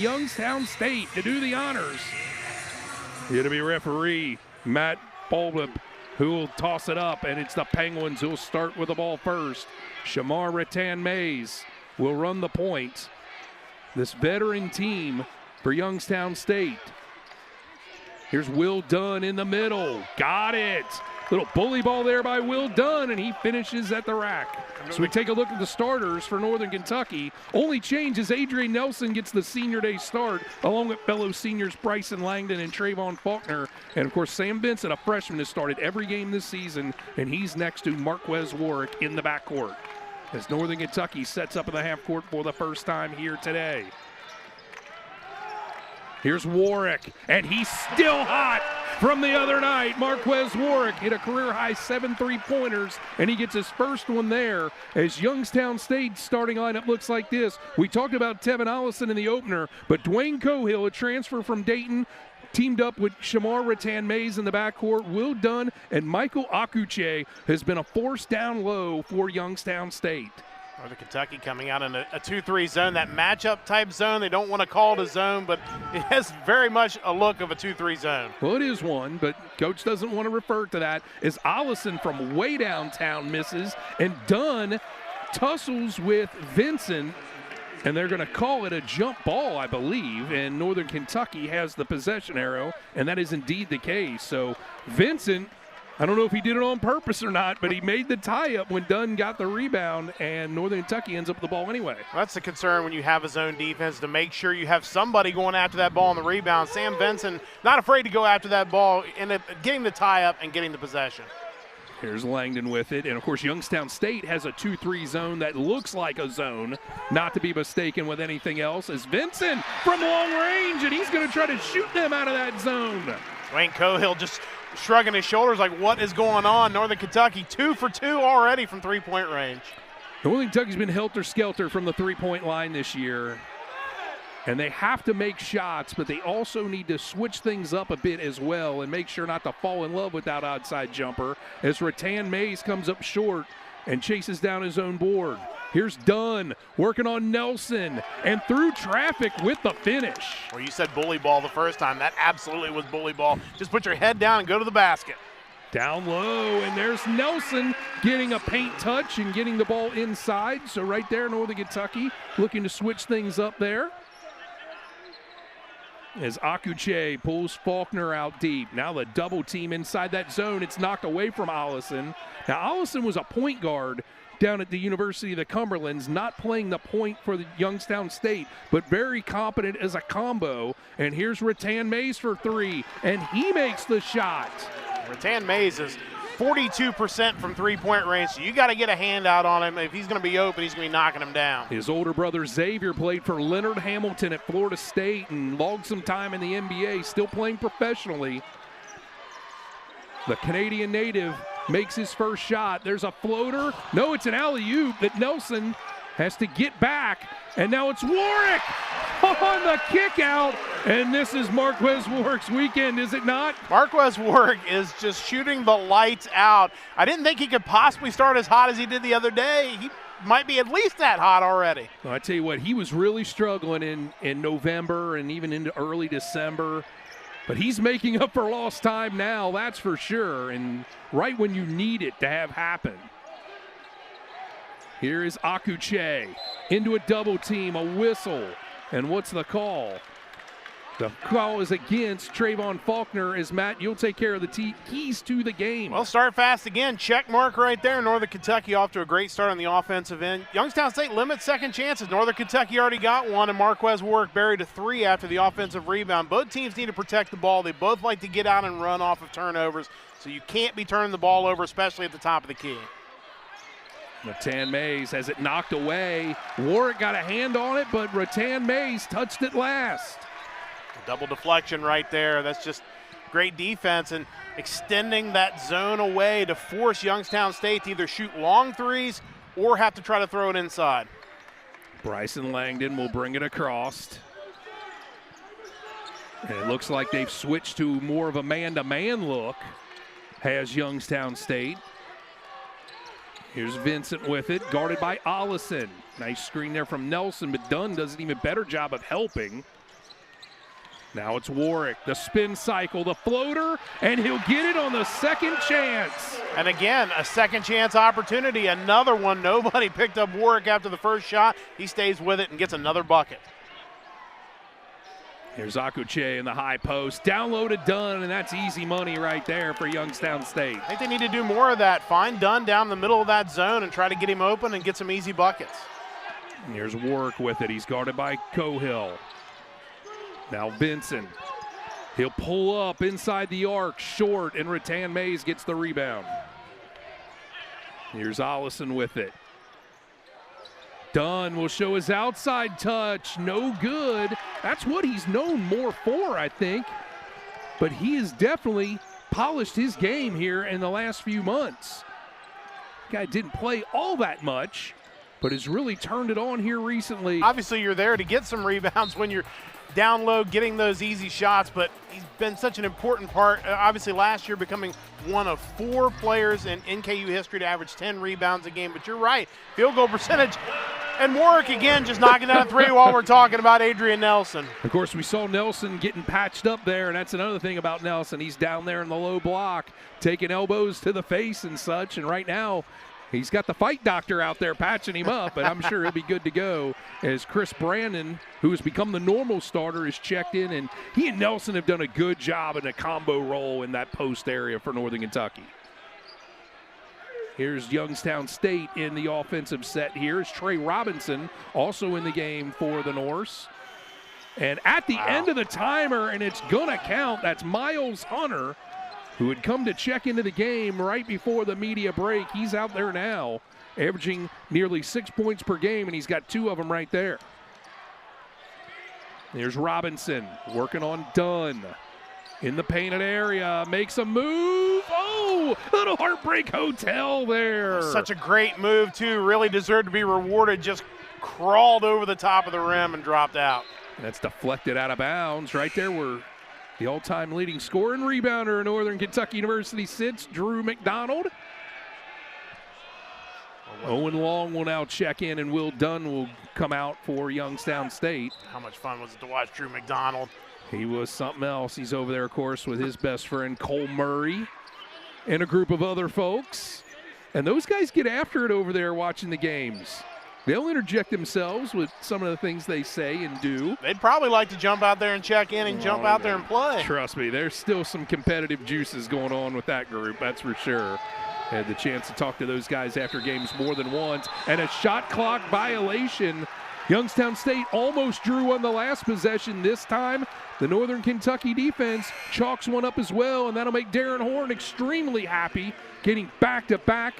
Youngstown State to do the honors. Here to be referee, Matt Boldup, who will toss it up, and it's the Penguins who will start with the ball first. Shamar Rattan-Mays will run the point. This veteran team for Youngstown State. Here's Will Dunn in the middle. Got it. Little bully ball there by Will Dunn, and he finishes at the rack. So we take a look at the starters for Northern Kentucky. Only change is Adrian Nelson gets the senior day start, along with fellow seniors Bryson Langdon and Trayvon Faulkner. And, of course, Sam Vincent, a freshman, has started every game this season, and he's next to Marquez Warwick in the backcourt as Northern Kentucky sets up in the half court for the first time here today. Here's Warwick, and he's still hot from the other night. Marquez Warwick hit a career-high 7 3-pointers, and he gets his first one there as Youngstown State's starting lineup looks like this. We talked about Tevin Allison in the opener, but Dwayne Cohill, a transfer from Dayton, teamed up with Shamar Rattan-Mays in the backcourt. Will Dunn and Michael Akuche has been a force down low for Youngstown State. Northern Kentucky coming out in a 2-3 zone, that matchup type zone. They don't want to call it a zone, but it has very much a look of a 2-3 zone. Well, it is one, but Coach doesn't want to refer to that as Allison from way downtown misses, and Dunn tussles with Vincent, and they're going to call it a jump ball, I believe, and Northern Kentucky has the possession arrow, and that is indeed the case. So Vincent, I don't know if he did it on purpose or not, but he made the tie-up when Dunn got the rebound, and Northern Kentucky ends up with the ball anyway. That's the concern when you have a zone defense, to make sure you have somebody going after that ball on the rebound. Sam Vincent not afraid to go after that ball, and getting the tie-up and getting the possession. Here's Langdon with it, and of course Youngstown State has a 2-3 zone that looks like a zone, not to be mistaken with anything else, as Vincent from long range, and he's going to try to shoot them out of that zone. Dwayne Cohill just shrugging his shoulders like, what is going on? Northern Kentucky 2 for 2 already from three-point range. Northern Kentucky's been helter-skelter from the three-point line this year, and they have to make shots, but they also need to switch things up a bit as well and make sure not to fall in love with that outside jumper as Rattan-Mays comes up short and chases down his own board. Here's Dunn working on Nelson and through traffic with the finish. Well, you said bully ball the first time. That absolutely was bully ball. Just put your head down and go to the basket. Down low, and there's Nelson getting a paint touch and getting the ball inside. So right there, Northern Kentucky looking to switch things up there. As Akuche pulls Faulkner out deep. Now the double team inside that zone. It's knocked away from Allison. Now Allison was a point guard down at the University of the Cumberlands, not playing the point for the Youngstown State, but very competent as a combo. And here's Rattan-Mays for three, and he makes the shot. Rattan-Mays is 42% from three-point range, so you got to get a hand out on him. If he's going to be open, he's going to be knocking him down. His older brother Xavier played for Leonard Hamilton at Florida State and logged some time in the NBA, still playing professionally. The Canadian native makes his first shot. There's a floater. No, it's an alley-oop that Nelson has to get back. And now it's Warwick on the kick out. And this is Marquez Warwick's weekend, is it not? Marquez Warwick is just shooting the lights out. I didn't think he could possibly start as hot as he did the other day. He might be at least that hot already. Well, I tell you what, he was really struggling in November and even into early December. But he's making up for lost time now, that's for sure, and right when you need it to have happen. Here is Akuche into a double team, a whistle, and what's the call? The call is against Trayvon Faulkner. As Matt, you'll take care of the keys to the game. Well, start fast again. Check mark right there. Northern Kentucky off to a great start on the offensive end. Youngstown State limits second chances. Northern Kentucky already got one, and Marquez Warwick buried a three after the offensive rebound. Both teams need to protect the ball. They both like to get out and run off of turnovers, so you can't be turning the ball over, especially at the top of the key. Rattan-Mays has it knocked away. Warwick got a hand on it, but Rattan-Mays touched it last. Double deflection right there. That's just great defense and extending that zone away to force Youngstown State to either shoot long threes or have to try to throw it inside. Bryson Langdon will bring it across. And it looks like they've switched to more of a man-to-man look, has Youngstown State. Here's Vincent with it, guarded by Allison. Nice screen there from Nelson, but Dunn does an even better job of helping. Now it's Warwick, the spin cycle, the floater, and he'll get it on the second chance. And again, a second chance opportunity, another one. Nobody picked up Warwick after the first shot. He stays with it and gets another bucket. Here's Akuche in the high post. Down low to Dunn, and that's easy money right there for Youngstown State. I think they need to do more of that. Find Dunn down the middle of that zone and try to get him open and get some easy buckets. And here's Warwick with it. He's guarded by Cohill. Now Benson. He'll pull up inside the arc, short, and Rattan Mays gets the rebound. Here's Ollison with it. Dunn will show his outside touch. No good. That's what he's known more for, I think. But he has definitely polished his game here in the last few months. Guy didn't play all that much, but has really turned it on here recently. Obviously, you're there to get some rebounds when you're down low, getting those easy shots, but he's been such an important part. Obviously, last year becoming one of 4 players in NKU history to average 10 rebounds a game. But you're right, field goal percentage. And Warwick again just knocking down a 3 while we're talking about Adrian Nelson. Of course, we saw Nelson getting patched up there, and that's another thing about Nelson. He's down there in the low block, taking elbows to the face and such, and right now he's got the fight doctor out there patching him up, and I'm sure he'll be good to go as Chris Brandon, who has become the normal starter, is checked in, and he and Nelson have done a good job in a combo role in that post area for Northern Kentucky. Here's Youngstown State in the offensive set. Here's Trey Robinson, also in the game for the Norse. And at the end of the timer, and it's going to count, that's Miles Hunter, who had come to check into the game right before the media break. He's out there now, averaging nearly 6 points per game, and he's got 2 of them right there. There's Robinson working on Dunn. In the painted area, makes a move. Oh, little heartbreak hotel there. Such a great move, too. Really deserved to be rewarded. Just crawled over the top of the rim and dropped out. And that's deflected out of bounds. Right there where the all-time leading scorer and rebounder in Northern Kentucky University sits, Drew McDonald. Owen Long will now check in, and Will Dunn will come out for Youngstown State. How much fun was it to watch Drew McDonald? He was something else. He's over there, of course, with his best friend Cole Murray and a group of other folks. And those guys get after it over there watching the games. They'll interject themselves with some of the things they say and do. They'd probably like to jump out there and check in and jump out there and play. Trust me, there's still some competitive juices going on with that group, that's for sure. Had the chance to talk to those guys after games more than once. And a shot clock violation. Youngstown State almost drew on the last possession. This time, the Northern Kentucky defense chalks one up as well, and that'll make Darren Horn extremely happy, getting back-to-back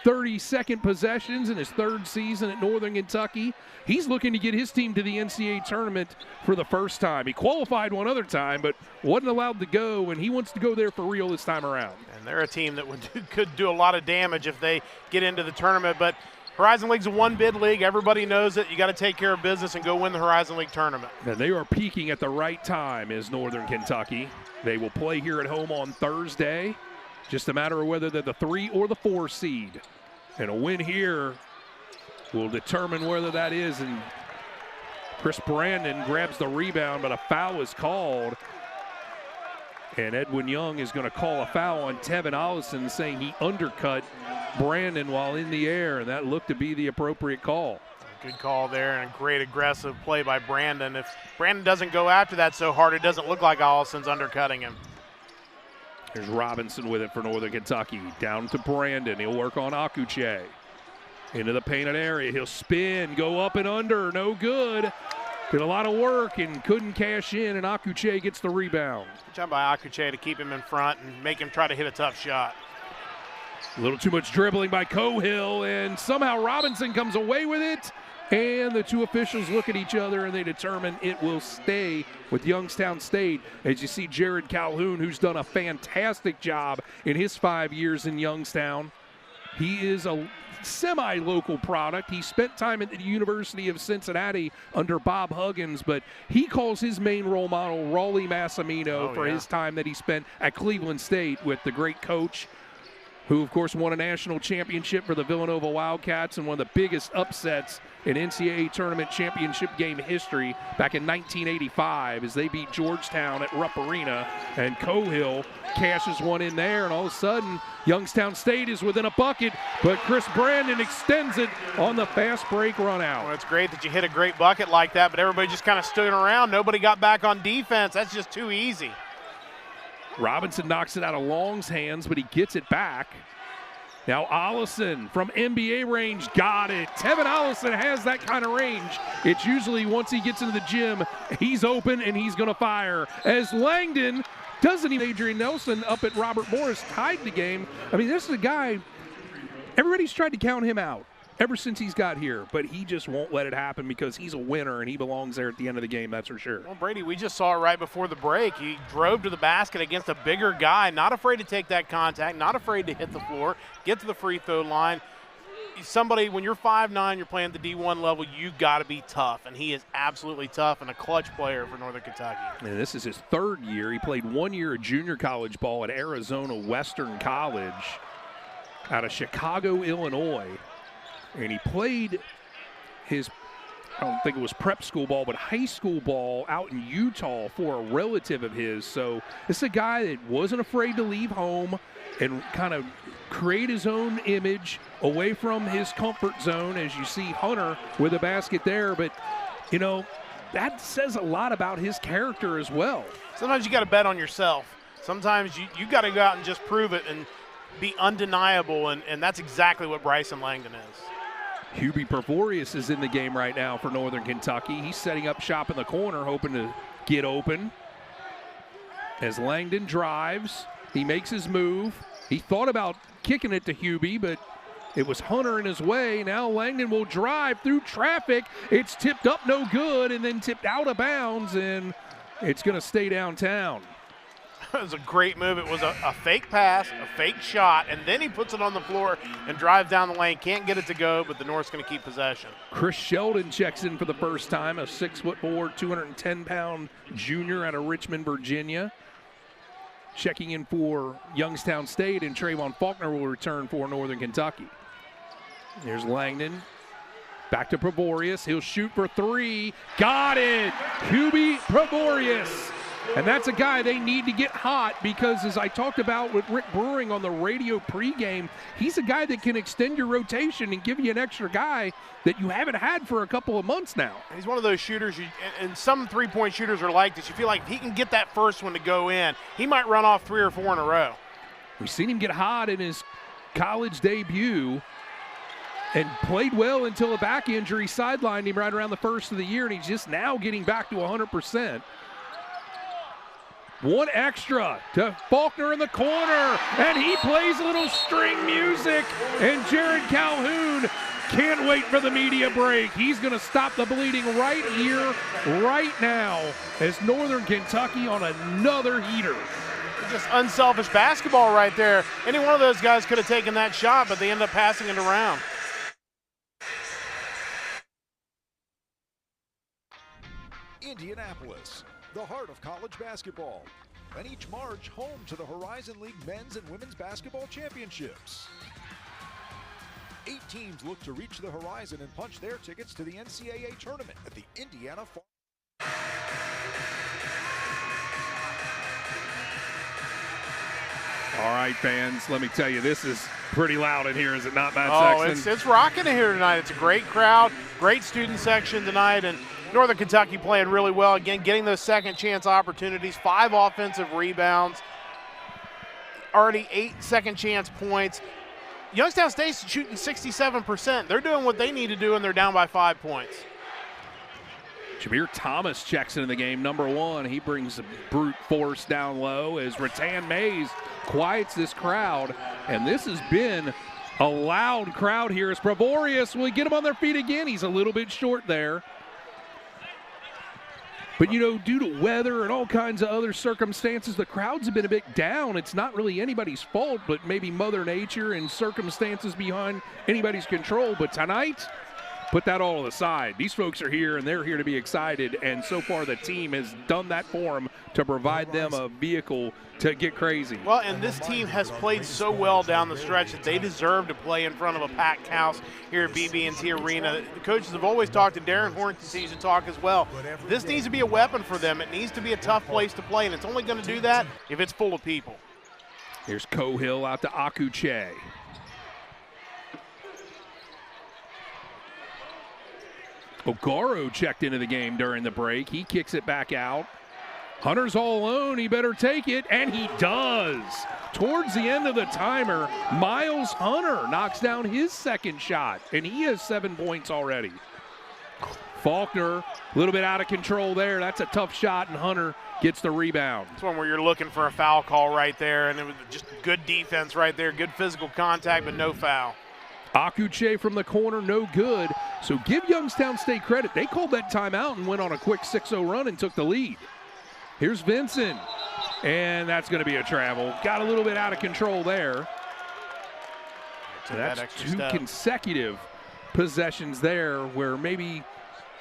30-second possessions in his 3rd season at Northern Kentucky. He's looking to get his team to the NCAA tournament for the first time. He qualified one other time, but wasn't allowed to go, and he wants to go there for real this time around. And they're a team that could do a lot of damage if they get into the tournament, but Horizon League's a 1-bid league. Everybody knows it. You got to take care of business and go win the Horizon League tournament. And they are peaking at the right time as Northern Kentucky. They will play here at home on Thursday. Just a matter of whether they're the 3 or the 4 seed. And a win here will determine whether that is. And Chris Brandon grabs the rebound, but a foul is called. And Edwin Young is going to call a foul on Tevin Ollison, saying he undercut Brandon while in the air, and that looked to be the appropriate call. Good call there, and a great aggressive play by Brandon. If Brandon doesn't go after that so hard, it doesn't look like Ollison's undercutting him. Here's Robinson with it for Northern Kentucky. Down to Brandon. He'll work on Akuche. Into the painted area. He'll spin, go up and under. No good. Did a lot of work and couldn't cash in, and Akuche gets the rebound. Good job by Akuche to keep him in front and make him try to hit a tough shot. A little too much dribbling by Cohill, and somehow Robinson comes away with it. And the 2 officials look at each other, and they determine it will stay with Youngstown State. As you see Jared Calhoun, who's done a fantastic job in his 5 years in Youngstown. He is a semi-local product. He spent time at the University of Cincinnati under Bob Huggins, but he calls his main role model Raleigh Massimino for his time that he spent at Cleveland State with the great coach who, of course, won a national championship for the Villanova Wildcats and one of the biggest upsets in NCAA tournament championship game history back in 1985 as they beat Georgetown at Rupp Arena, and Cohill cashes one in there, and all of a sudden Youngstown State is within a bucket, but Chris Brandon extends it on the fast break run out. Well, it's great that you hit a great bucket like that, but everybody just kind of stood around. Nobody got back on defense. That's just too easy. Robinson knocks it out of Long's hands, but he gets it back. Now Ollison from NBA range, got it. Tevin Ollison has that kind of range. It's usually once he gets into the gym, he's open and he's going to fire. As Langdon doesn't even, Adrian Nelson up at Robert Morris tied the game. I mean, this is a guy, everybody's tried to count him out ever since he's got here, but he just won't let it happen because he's a winner and he belongs there at the end of the game, that's for sure. Well, Brady, we just saw it right before the break. He drove to the basket against a bigger guy, not afraid to take that contact, not afraid to hit the floor, get to the free throw line. Somebody, when you're 5'9", you're playing at the D1 level, you got to be tough, and he is absolutely tough and a clutch player for Northern Kentucky. And this is his third year. He played 1 year of junior college ball at Arizona Western College out of Chicago, Illinois. And he played his, I don't think it was prep school ball, but high school ball out in Utah for a relative of his. So this is a guy that wasn't afraid to leave home and kind of create his own image away from his comfort zone, as you see Hunter with a basket there. But, you know, that says a lot about his character as well. Sometimes you got to bet on yourself. Sometimes you got to go out and just prove it and be undeniable, and that's exactly what Bryson Langdon is. Hubie Pervorius is in the game right now for Northern Kentucky. He's setting up shop in the corner, hoping to get open. As Langdon drives, he makes his move. He thought about kicking it to Hubie, but it was Hunter in his way. Now Langdon will drive through traffic. It's tipped up no good and then tipped out of bounds, and it's going to stay downtown. It was a great move. It was a fake pass, a fake shot, and then he puts it on the floor and drives down the lane. Can't get it to go, but the North's going to keep possession. Chris Sheldon checks in for the first time, a 6'4", 210-pound junior out of Richmond, Virginia. Checking in for Youngstown State, and Trayvon Faulkner will return for Northern Kentucky. There's Langdon. Back to Pervorius. He'll shoot for three. Got it! Hubie Pervorius. And that's a guy they need to get hot because, as I talked about with Rick Brewing on the radio pregame, he's a guy that can extend your rotation and give you an extra guy that you haven't had for a couple of months now. He's one of those shooters, and some three-point shooters are like this. You feel like if he can get that first one to go in, he might run off 3 or 4 in a row. We've seen him get hot in his college debut and played well until a back injury sidelined him right around the first of the year, and he's just now getting back to 100%. One extra to Faulkner in the corner, and he plays a little string music, and Jared Calhoun can't wait for the media break. He's going to stop the bleeding right here, right now, as Northern Kentucky on another heater. Just unselfish basketball right there. Any one of those guys could have taken that shot, but they end up passing it around. Indianapolis, the heart of college basketball, and each March home to the Horizon League men's and women's basketball championships. 8 teams look to reach the horizon and punch their tickets to the NCAA tournament at the Indiana Farm. All right, fans, let me tell you, this is pretty loud in here, is it not, Matt Sexton? It's rocking in here tonight. It's a great crowd, great student section tonight, and Northern Kentucky playing really well. Again, getting those second chance opportunities, 5 offensive rebounds, already 8 second chance points. Youngstown State's shooting 67%. They're doing what they need to do, and they're down by 5 points. Jameer Thomas checks into the game, number 1. He brings the brute force down low as Rattan Mays quiets this crowd. And this has been a loud crowd here as Pervorius will get them on their feet again. He's a little bit short there. But, you know, due to weather and all kinds of other circumstances, the crowds have been a bit down. It's not really anybody's fault, but maybe Mother Nature and circumstances behind anybody's control. But tonight, put that all aside. These folks are here, and they're here to be excited, and so far the team has done that for them to provide them a vehicle to get crazy. Well, and this team has played so well down the stretch that they deserve to play in front of a packed house here at BB&T Arena. The coaches have always talked, and Darren Horn continues to talk as well. This needs to be a weapon for them. It needs to be a tough place to play, and it's only going to do that if it's full of people. Here's Cohill out to Akuche. Ogaro checked into the game during the break. He kicks it back out. Hunter's all alone. He better take it, and he does. Towards the end of the timer, Miles Hunter knocks down his second shot, and he has 7 points already. Faulkner, a little bit out of control there. That's a tough shot, and Hunter gets the rebound. It's one where you're looking for a foul call right there, and it was just good defense right there. Good physical contact, but no foul. Akuche from the corner, no good. So give Youngstown State credit. They called that timeout and went on a quick 6-0 run and took the lead. Here's Vincent, and that's going to be a travel. Got a little bit out of control there. So that's two consecutive possessions there where maybe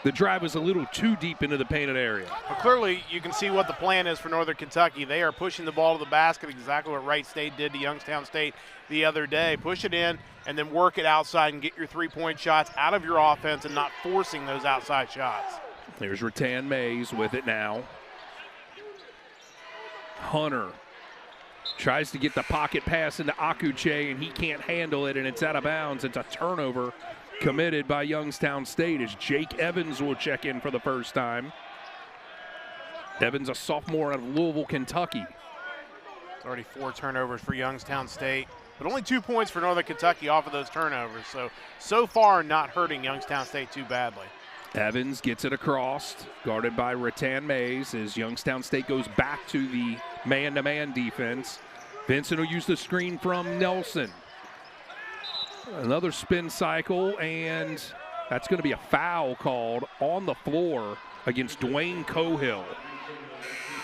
the drive was a little too deep into the painted area. Well, clearly, you can see what the plan is for Northern Kentucky. They are pushing the ball to the basket, exactly what Wright State did to Youngstown State the other day. Push it in and then work it outside and get your three-point shots out of your offense and not forcing those outside shots. There's Rattan Mays with it now. Hunter tries to get the pocket pass into Akuche, and he can't handle it, and it's out of bounds. It's a turnover committed by Youngstown State as Jake Evans will check in for the first time. Evans, a sophomore out of Louisville, Kentucky. It's already 4 turnovers for Youngstown State, but only 2 points for Northern Kentucky off of those turnovers. So far, not hurting Youngstown State too badly. Evans gets it across, guarded by Rattan Mays as Youngstown State goes back to the man-to-man defense. Vincent will use the screen from Nelson. Another spin cycle, and that's going to be a foul called on the floor against Dwayne Cohill.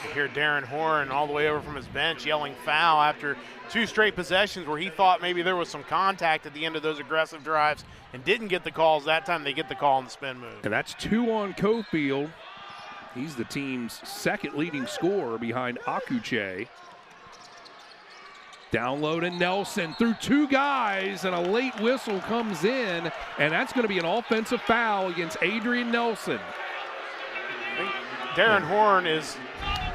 You hear Darren Horn all the way over from his bench yelling foul after 2 straight possessions where he thought maybe there was some contact at the end of those aggressive drives and didn't get the calls. That time they get the call on the spin move. And that's 2 on Cofield. He's the team's second leading scorer behind Akuche. Down low to Nelson through 2 guys, and a late whistle comes in, and that's going to be an offensive foul against Adrian Nelson. I think Darren Horn is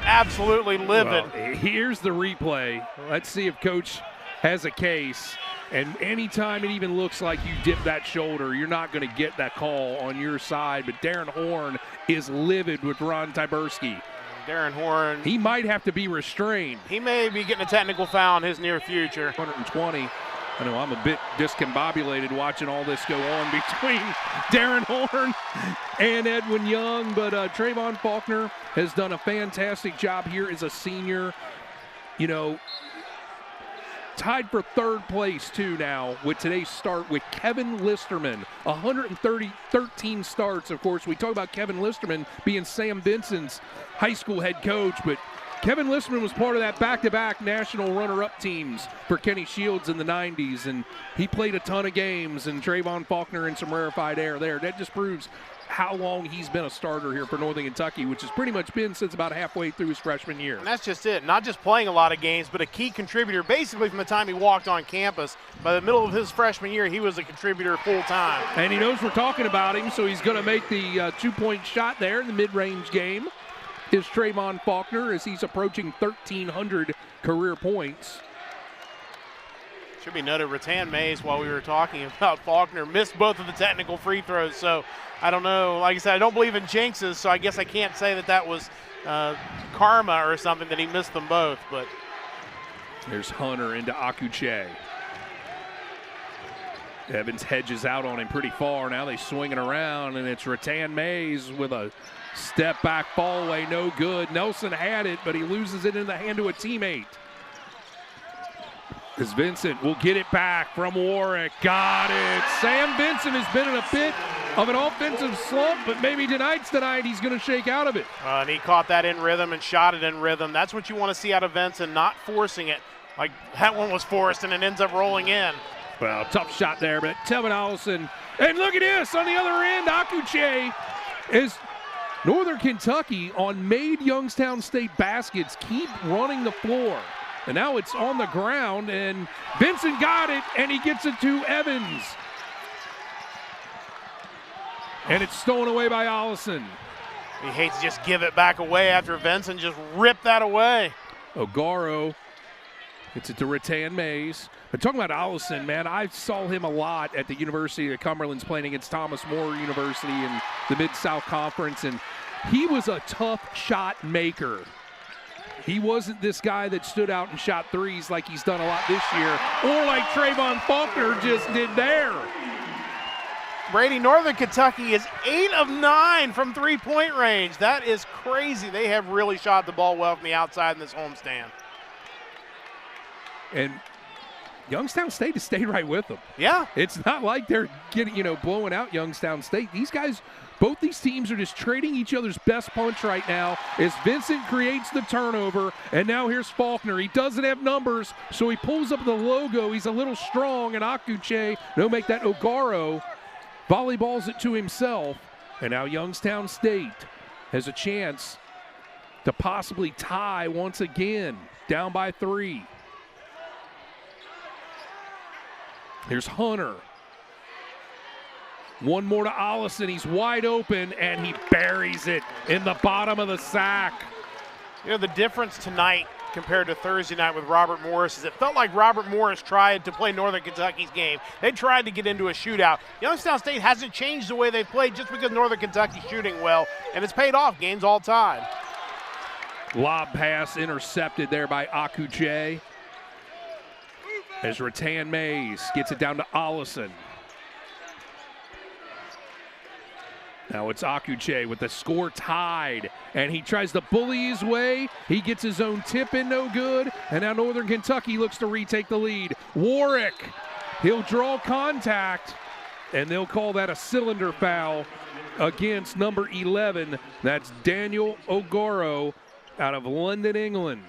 absolutely livid. Well, here's the replay. Let's see if Coach has a case. And anytime it even looks like you dip that shoulder, you're not going to get that call on your side. But Darren Horn is livid with Ron Tyberski. Darren Horn, he might have to be restrained. He may be getting a technical foul in his near future. 120. I know I'm a bit discombobulated watching all this go on between Darren Horn and Edwin Young, but Trayvon Faulkner has done a fantastic job here as a senior. You know, tied for 3rd place, too, now with today's start with Kevin Listerman. 13 starts, of course. We talk about Kevin Listerman being Sam Benson's high school head coach, but Kevin Listerman was part of that back-to-back national runner-up teams for Kenny Shields in the 90s, and he played a ton of games, and Trayvon Faulkner in some rarefied air there. That just proves how long he's been a starter here for Northern Kentucky, which has pretty much been since about halfway through his freshman year. And that's just it. Not just playing a lot of games, but a key contributor basically from the time he walked on campus. By the middle of his freshman year, he was a contributor full-time. And he knows we're talking about him, so he's going to make the 2-point shot there in the mid-range game. Is Trayvon Faulkner as he's approaching 1,300 career points. Should be noted, Rattan Mays, while we were talking about Faulkner, missed both of the technical free throws. So I don't know. Like I said, I don't believe in jinxes, so I guess I can't say that was karma or something that he missed them both. But there's Hunter into Akuche. Evans hedges out on him pretty far. Now they swing it around, and it's Rattan Mays with a step back fall away, no good. Nelson had it, but he loses it in the hand to a teammate. As Vincent will get it back from Warwick. Got it. Sam Vincent has been in a bit of an offensive slump, but maybe tonight he's going to shake out of it. And he caught that in rhythm and shot it in rhythm. That's what you want to see out of Vincent, not forcing it. Like that one was forced and it ends up rolling in. Well, tough shot there, but Tevin Allison. And look at this on the other end. Akuche is Northern Kentucky on made Youngstown State baskets keep running the floor. And now it's on the ground, and Vincent got it, and he gets it to Evans. And it's stolen away by Allison. He hates to just give it back away after Vincent just ripped that away. Ogaro gets it to Rattan Mays. But talking about Allison, man, I saw him a lot at the University of Cumberland's playing against Thomas More University in the Mid-South Conference, and he was a tough shot maker. He wasn't this guy that stood out and shot threes like he's done a lot this year, or like Trayvon Faulkner just did there. Brady, Northern Kentucky is 8 of 9 from three-point range. That is crazy. They have really shot the ball well from the outside in this homestand. And Youngstown State has stayed right with them. Yeah. It's not like they're getting, blowing out Youngstown State. These guys, both these teams are just trading each other's best punch right now as Vincent creates the turnover, and now here's Faulkner. He doesn't have numbers, so he pulls up the logo. He's a little strong, and Akuche, no, make that Ogaro, volleyballs it to himself, and now Youngstown State has a chance to possibly tie once again, down by 3. Here's Hunter. One more to Allison. He's wide open, and he buries it in the bottom of the sack. The difference tonight compared to Thursday night with Robert Morris is it felt like Robert Morris tried to play Northern Kentucky's game. They tried to get into a shootout. Youngstown State hasn't changed the way they played just because Northern Kentucky's shooting well, and it's paid off games all time. Lob pass intercepted there by Akuche. As Rattan Mays gets it down to Allison. Now it's Akuche with the score tied, and he tries to bully his way. He gets his own tip in, no good, and now Northern Kentucky looks to retake the lead. Warwick, he'll draw contact, and they'll call that a cylinder foul against number 11. That's Daniel Ogaro out of London, England.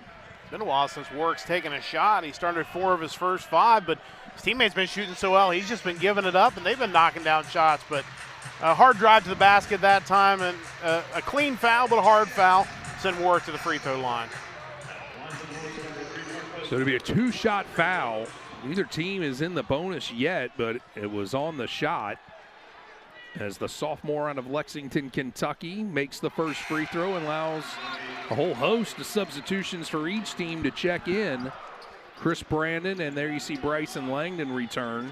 It's been a while since Warwick's taken a shot. He started 4 of his first 5, but his teammates been shooting so well. He's just been giving it up, and they've been knocking down shots. But a hard drive to the basket that time, and a clean foul, but a hard foul. Send Warwick to the free throw line. So it'll be a 2-shot foul. Neither team is in the bonus yet, but it was on the shot. As the sophomore out of Lexington, Kentucky makes the first free throw and allows a whole host of substitutions for each team to check in. Chris Brandon, and there you see Bryson Langdon return.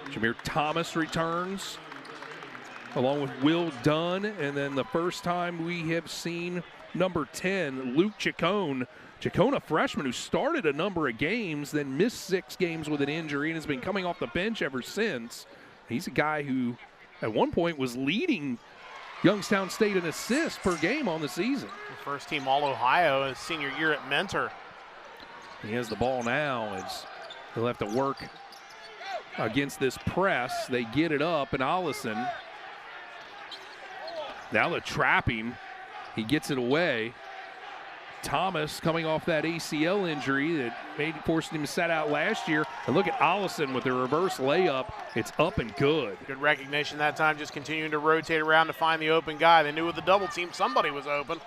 Jameer Thomas returns, along with Will Dunn, and then the first time we have seen number 10, Luke Chacon. Chacon, a freshman who started a number of games, then missed 6 games with an injury and has been coming off the bench ever since. He's a guy who at one point was leading Youngstown State in assists per game on the season. First team All-Ohio his senior year at Mentor. He has the ball now as he'll have to work against this press. They get it up, and Allison, now the trapping, he gets it away. Thomas coming off that ACL injury that forced him to set out last year. And look at Allison with the reverse layup. It's up and good. Good recognition that time, just continuing to rotate around to find the open guy. They knew with the double team somebody was open.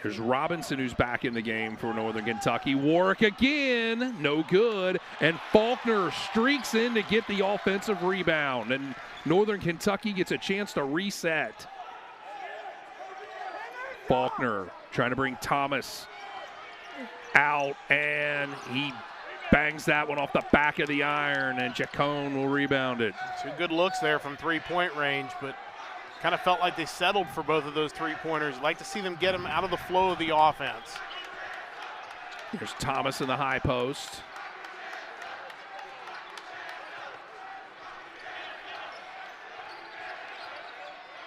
Here's Robinson, who's back in the game for Northern Kentucky. Warwick again, no good. And Faulkner streaks in to get the offensive rebound. And Northern Kentucky gets a chance to reset. Faulkner trying to bring Thomas out, and he bangs that one off the back of the iron, and Chacon will rebound it. 2 good looks there from three-point range, but kind of felt like they settled for both of those three-pointers. Like to see them get them out of the flow of the offense. Here's Thomas in the high post.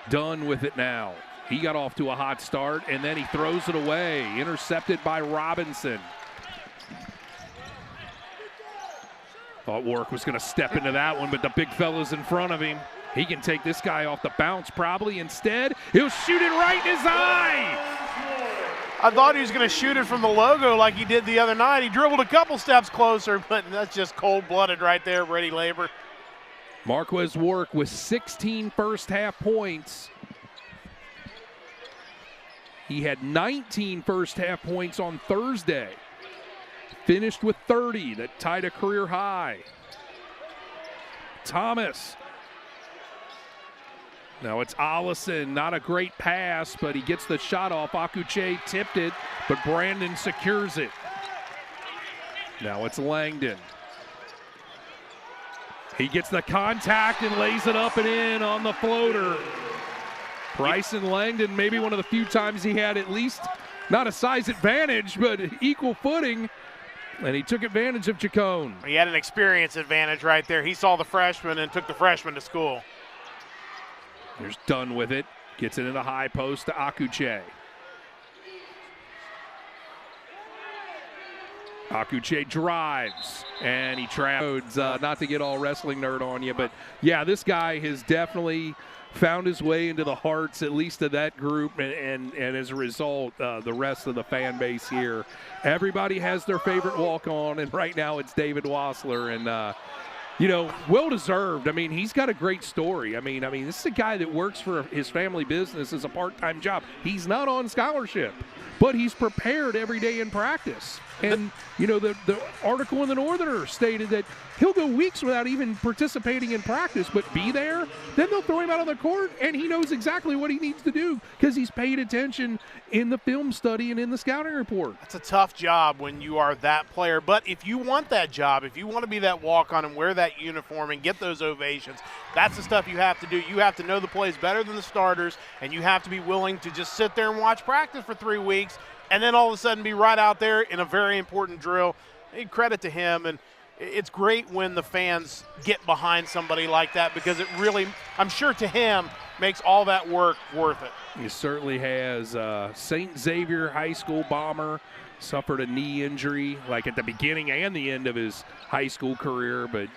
Done with it now. He got off to a hot start, and then he throws it away. Intercepted by Robinson. Thought Warwick was going to step into that one, but the big fella's in front of him. He can take this guy off the bounce probably. Instead, he'll shoot it right in his eye. I thought he was going to shoot it from the logo like he did the other night. He dribbled a couple steps closer, but that's just cold-blooded right there, Brady Labor. Marquez Warwick with 16 first-half points. He had 19 first-half points on Thursday. Finished with 30, that tied a career high. Thomas. Now it's Allison, not a great pass, but he gets the shot off. Akuche tipped it, but Brandon secures it. Now it's Langdon. He gets the contact and lays it up and in on the floater. Bryson Langdon, maybe one of the few times he had at least not a size advantage, but equal footing, and he took advantage of Chacon. He had an experience advantage right there. He saw the freshman and took the freshman to school. Here's Dunn with it. Gets it in the high post to Akuche. Akuche drives, and he traps. Not to get all wrestling nerd on you, but yeah, this guy has definitely found his way into the hearts, at least of that group, and as a result, the rest of the fan base here. Everybody has their favorite walk-on, and right now it's David Wassler, and you know, well-deserved. I mean, he's got a great story. I mean, this is a guy that works for his family business as a part-time job. He's not on scholarship, but he's prepared every day in practice. And, you know, the article in the Northerner stated that he'll go weeks without even participating in practice, but be there. Then they'll throw him out on the court, and he knows exactly what he needs to do because he's paid attention in the film study and in the scouting report. That's a tough job when you are that player. But if you want that job, if you want to be that walk-on and wear that uniform and get those ovations, that's the stuff you have to do. You have to know the plays better than the starters, and you have to be willing to just sit there and watch practice for 3 weeks and then all of a sudden be right out there in a very important drill. Credit to him, and it's great when the fans get behind somebody like that because it really, I'm sure to him, makes all that work worth it. He certainly has. St. Xavier High School bomber, suffered a knee injury like at the beginning and the end of his high school career, but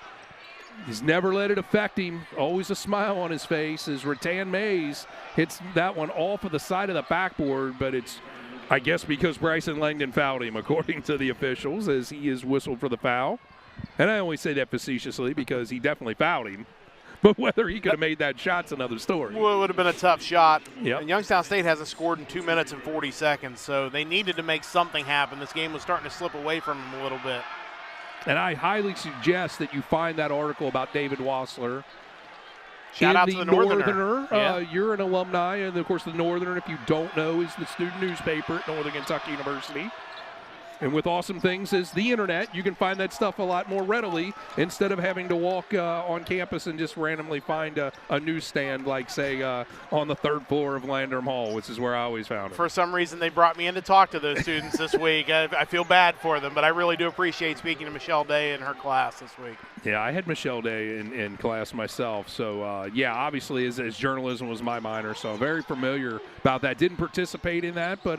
he's never let it affect him. Always a smile on his face as Rattan Mays hits that one off of the side of the backboard, but it's, I guess, because Bryson Langdon fouled him, according to the officials, as he is whistled for the foul. And I only say that facetiously because he definitely fouled him. But whether he could have made that shot's another story. Well, it would have been a tough shot. Yep. And Youngstown State hasn't scored in 2 minutes and 40 seconds, so they needed to make something happen. This game was starting to slip away from them a little bit. And I highly suggest that you find that article about David Wassler. Shout out to the Northerner. Yeah. You're an alumni, and of course the Northerner, if you don't know, is the student newspaper at Northern Kentucky University. And with awesome things as the internet, you can find that stuff a lot more readily instead of having to walk on campus and just randomly find a newsstand like, say, on the 3rd floor of Landrum Hall, which is where I always found it. For some reason, they brought me in to talk to those students this week. I feel bad for them, but I really do appreciate speaking to Michelle Day in her class this week. Yeah, I had Michelle Day in class myself. So, yeah, obviously as journalism was my minor, so very familiar about that. Didn't participate in that, but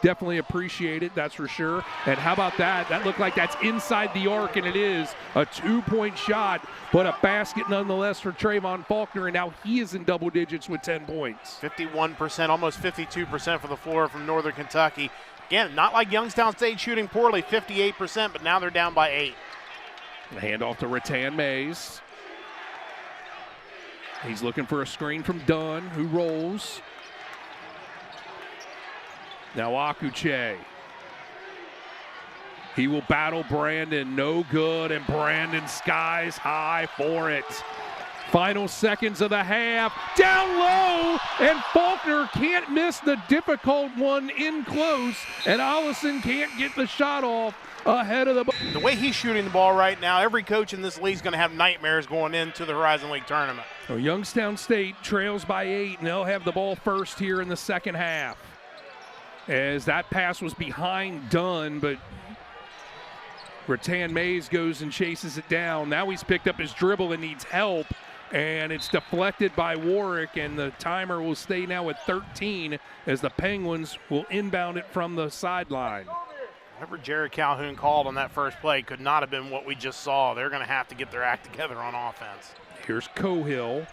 definitely appreciate it, that's for sure. And how about that? That looked like that's inside the arc, and it is a 2-point shot, but a basket nonetheless for Trayvon Faulkner, and now he is in double digits with 10 points. 51%, almost 52% for the floor from Northern Kentucky. Again, not like Youngstown State shooting poorly, 58%, but now they're down by 8. Handoff to Rattan Mays. He's looking for a screen from Dunn, who rolls. Now Akuche. He will battle Brandon, no good, and Brandon skies high for it. Final seconds of the half, down low, and Faulkner can't miss the difficult one in close, and Allison can't get the shot off ahead of the ball. The way he's shooting the ball right now, every coach in this league is going to have nightmares going into the Horizon League tournament. So Youngstown State trails by 8, and they'll have the ball first here in the second half. As that pass was behind Dunn, but Rattan Mays goes and chases it down. Now he's picked up his dribble and needs help, and it's deflected by Warwick, and the timer will stay now at 13 as the Penguins will inbound it from the sideline. Whatever Jared Calhoun called on that first play could not have been what we just saw. They're going to have to get their act together on offense. Here's Cohill.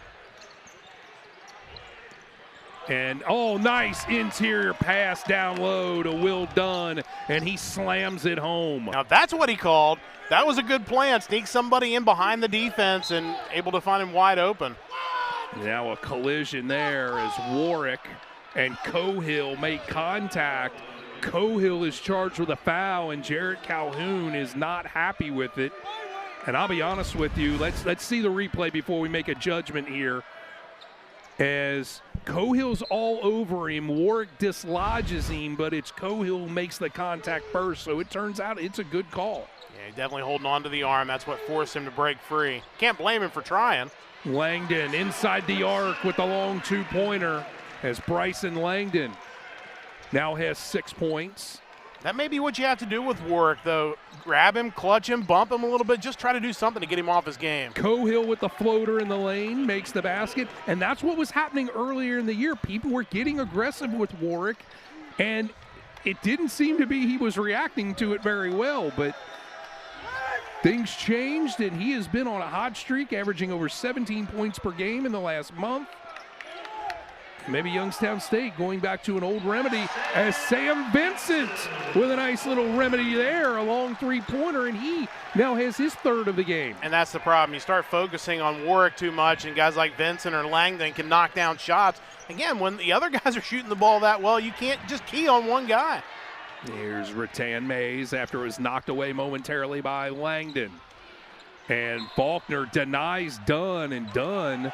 And, oh, nice interior pass down low to Will Dunn, and he slams it home. Now, that's what he called. That was a good plan. Sneak somebody in behind the defense and able to find him wide open. Now a collision there as Warwick and Cohill make contact. Cohill is charged with a foul, and Jarrett Calhoun is not happy with it. And I'll be honest with you, let's see the replay before we make a judgment here. As Cohill's all over him, Warwick dislodges him, but it's Cohill who makes the contact first, so it turns out it's a good call. Yeah, he's definitely holding on to the arm. That's what forced him to break free. Can't blame him for trying. Langdon inside the arc with the long two-pointer as Bryson Langdon now has 6 points. That may be what you have to do with Warwick, though. Grab him, clutch him, bump him a little bit. Just try to do something to get him off his game. Cohill with the floater in the lane makes the basket, and that's what was happening earlier in the year. People were getting aggressive with Warwick, and it didn't seem to be he was reacting to it very well, but things changed, and he has been on a hot streak, averaging over 17 points per game in the last month. Maybe Youngstown State going back to an old remedy as Sam Vincent with a nice little remedy there, a long three-pointer, and he now has his third of the game. And that's the problem. You start focusing on Warwick too much, and guys like Vincent or Langdon can knock down shots. Again, when the other guys are shooting the ball that well, you can't just key on one guy. Here's Rattan Mays after it was knocked away momentarily by Langdon. And Faulkner denies Dunn, and Dunn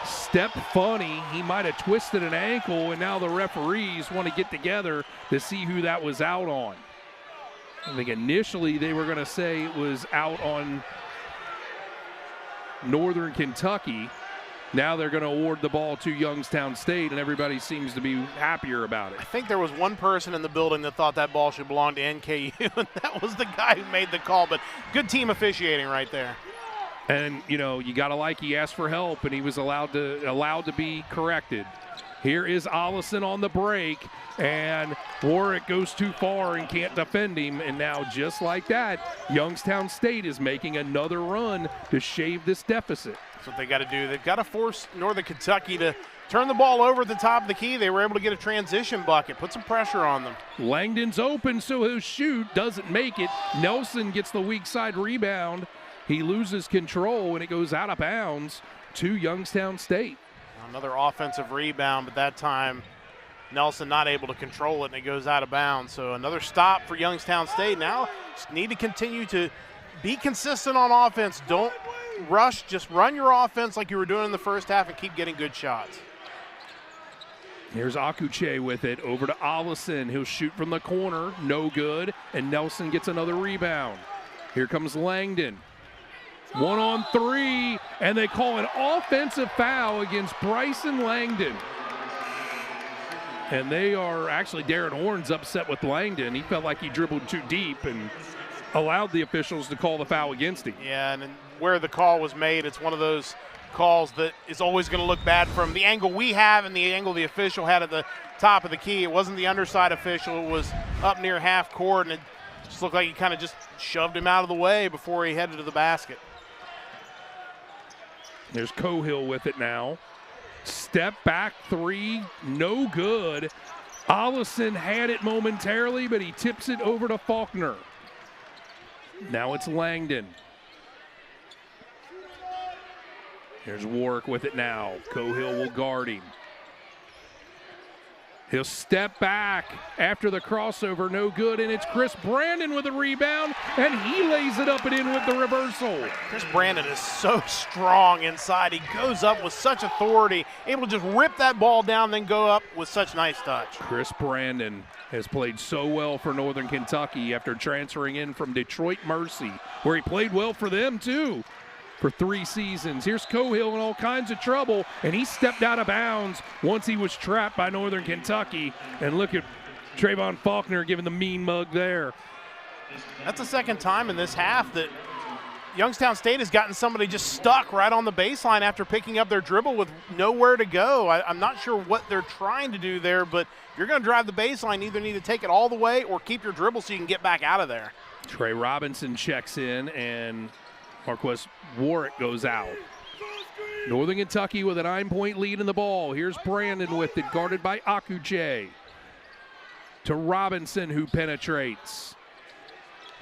step funny. He might have twisted an ankle, and now the referees want to get together to see who that was out on. I think initially they were going to say it was out on Northern Kentucky. Now they're going to award the ball to Youngstown State, and everybody seems to be happier about it. I think there was one person in the building that thought that ball should belong to NKU, and that was the guy who made the call, but good team officiating right there. And, you know, you got to like he asked for help, and he was allowed to be corrected. Here is Ollison on the break, and Warwick goes too far and can't defend him. And now, just like that, Youngstown State is making another run to shave this deficit. That's what they got to do. They've got to force Northern Kentucky to turn the ball over at the top of the key. They were able to get a transition bucket, put some pressure on them. Langdon's open, so he'll shoot, doesn't make it. Nelson gets the weak side rebound. He loses control, and it goes out of bounds to Youngstown State. Another offensive rebound, but that time Nelson not able to control it, and it goes out of bounds. So another stop for Youngstown State. Now just need to continue to be consistent on offense. Don't rush. Just run your offense like you were doing in the first half and keep getting good shots. Here's Akuche with it over to Ollison. He'll shoot from the corner. No good. And Nelson gets another rebound. Here comes Langdon. 1-on-3, and they call an offensive foul against Bryson Langdon. And they are actually, Darren Horn's upset with Langdon. He felt like he dribbled too deep and allowed the officials to call the foul against him. Yeah, and where the call was made, it's one of those calls that is always going to look bad from the angle we have and the angle the official had at the top of the key. It wasn't the underside official. It was up near half court, and it just looked like he kind of just shoved him out of the way before he headed to the basket. There's Cohill with it now. Step back three, no good. Ollison had it momentarily, but he tips it over to Faulkner. Now it's Langdon. There's Warwick with it now. Cohill will guard him. He'll step back after the crossover, no good, and it's Chris Brandon with a rebound, and he lays it up and in with the reversal. Chris Brandon is so strong inside. He goes up with such authority, able to just rip that ball down, then go up with such nice touch. Chris Brandon has played so well for Northern Kentucky after transferring in from Detroit Mercy, where he played well for them too for 3 seasons. Here's Cohill in all kinds of trouble, and he stepped out of bounds once he was trapped by Northern Kentucky. And look at Trayvon Faulkner giving the mean mug there. That's the second time in this half that Youngstown State has gotten somebody just stuck right on the baseline after picking up their dribble with nowhere to go. I'm not sure what they're trying to do there, but if you're going to drive the baseline, you either need to take it all the way or keep your dribble so you can get back out of there. Trey Robinson checks in, and Marquez Warwick goes out. Northern Kentucky with a 9-point lead in the ball. Here's Brandon with it, guarded by Akuche. To Robinson, who penetrates.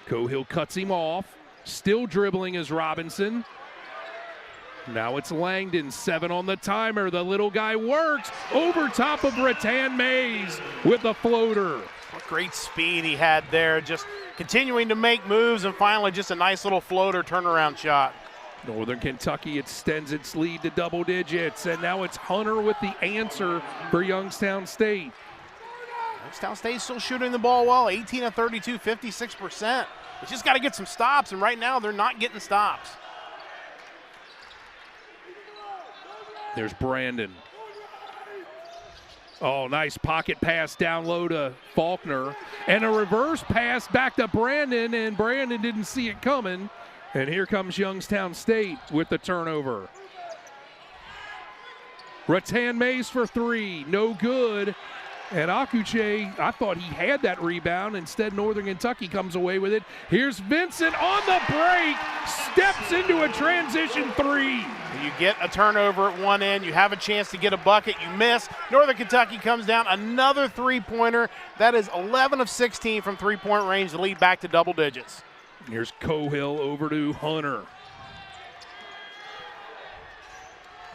Cohill cuts him off. Still dribbling is Robinson. Now it's Langdon, 7 on the timer. The little guy works over top of Rattan Mays with the floater. What great speed he had there, just continuing to make moves, and finally just a nice little floater turnaround shot. Northern Kentucky extends its lead to double digits, and now it's Hunter with the answer for Youngstown State. Youngstown State's still shooting the ball well, 18 of 32, 56%. They just got to get some stops, and right now they're not getting stops. There's Brandon. Oh, nice pocket pass down low to Faulkner. And a reverse pass back to Brandon, and Brandon didn't see it coming. And here comes Youngstown State with the turnover. Rattan Mays for 3, no good. And Akuche, I thought he had that rebound. Instead, Northern Kentucky comes away with it. Here's Vincent on the break, steps into a transition 3. You get a turnover at one end, you have a chance to get a bucket, you miss. Northern Kentucky comes down, another three-pointer. That is 11 of 16 from three-point range to lead back to double digits. Here's Cohill over to Hunter.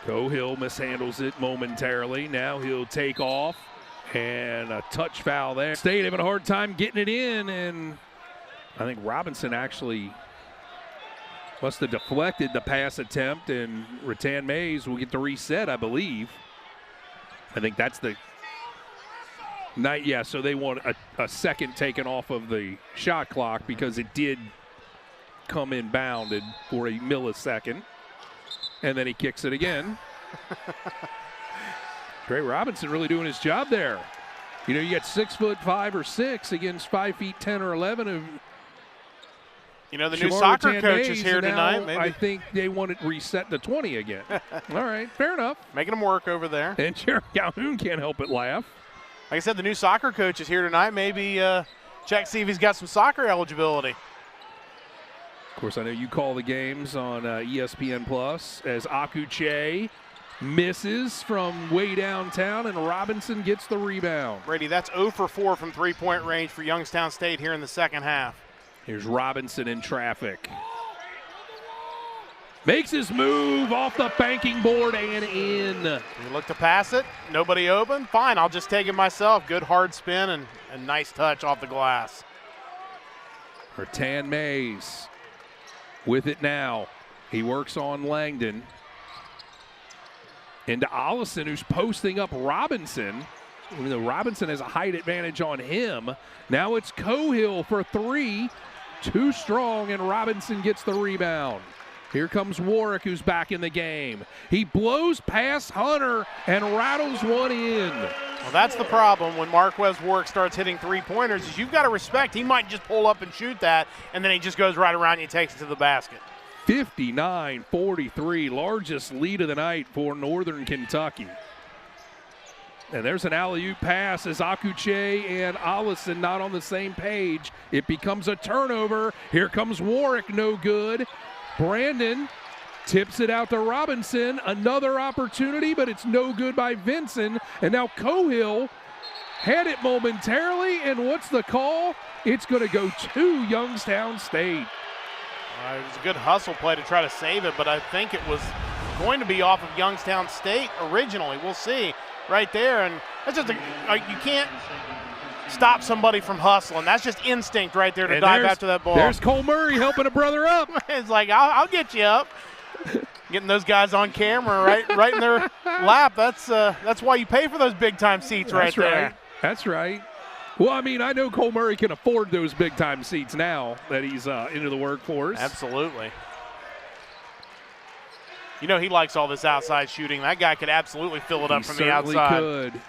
Cohill mishandles it momentarily. Now he'll take off. And a touch foul there. State having a hard time getting it in, and I think Robinson actually must have deflected the pass attempt, and Rattan Mays will get the reset, I believe. I think that's the night. Yeah, so they want a second taken off of the shot clock because it did come inbounded for a millisecond, and then he kicks it again. Trey Robinson really doing his job there. You know, you got 6'5" or 6 against 5'10" or 11 of. You know, the new soccer coach is here tonight. Maybe. I think they want it reset to 20 again. All right, fair enough. Making them work over there. And Jared Calhoun can't help but laugh. Like I said, the new soccer coach is here tonight. Maybe check, see if he's got some soccer eligibility. Of course, I know you call the games on ESPN Plus as Akuche misses from way downtown, and Robinson gets the rebound. Brady, that's 0 for 4 from three-point range for Youngstown State here in the second half. Here's Robinson in traffic. Makes his move off the banking board and in. You look to pass it, nobody open. Fine, I'll just take it myself. Good hard spin and nice touch off the glass. Rattan Mays with it now. He works on Langdon. Into Ollison, who's posting up Robinson. Even though Robinson has a height advantage on him. Now it's Cohill for 3. Too strong, and Robinson gets the rebound. Here comes Warwick, who's back in the game. He blows past Hunter and rattles one in. Well, that's the problem when Marquez Warwick starts hitting three-pointers is you've got to respect. He might just pull up and shoot that, and then he just goes right around and he takes it to the basket. 59-43, largest lead of the night for Northern Kentucky. And there's an alley-oop pass as Akuche and Ollison not on the same page. It becomes a turnover. Here comes Warwick, no good. Brandon tips it out to Robinson. Another opportunity, but it's no good by Vincent. And now Cohill had it momentarily, and what's the call? It's going to go to Youngstown State. It was a good hustle play to try to save it, but I think it was going to be off of Youngstown State originally. We'll see right there. And that's just you can't stop somebody from hustling. That's just instinct right there to dive after that ball. There's Cole Murray helping a brother up. It's like, I'll get you up. Getting those guys on camera right in their lap. That's why you pay for those big-time seats right there. That's right. Well, I mean, I know Cole Murray can afford those big-time seats now that he's into the workforce. Absolutely. You know he likes all this outside shooting. That guy could absolutely fill it up from the outside. He certainly could.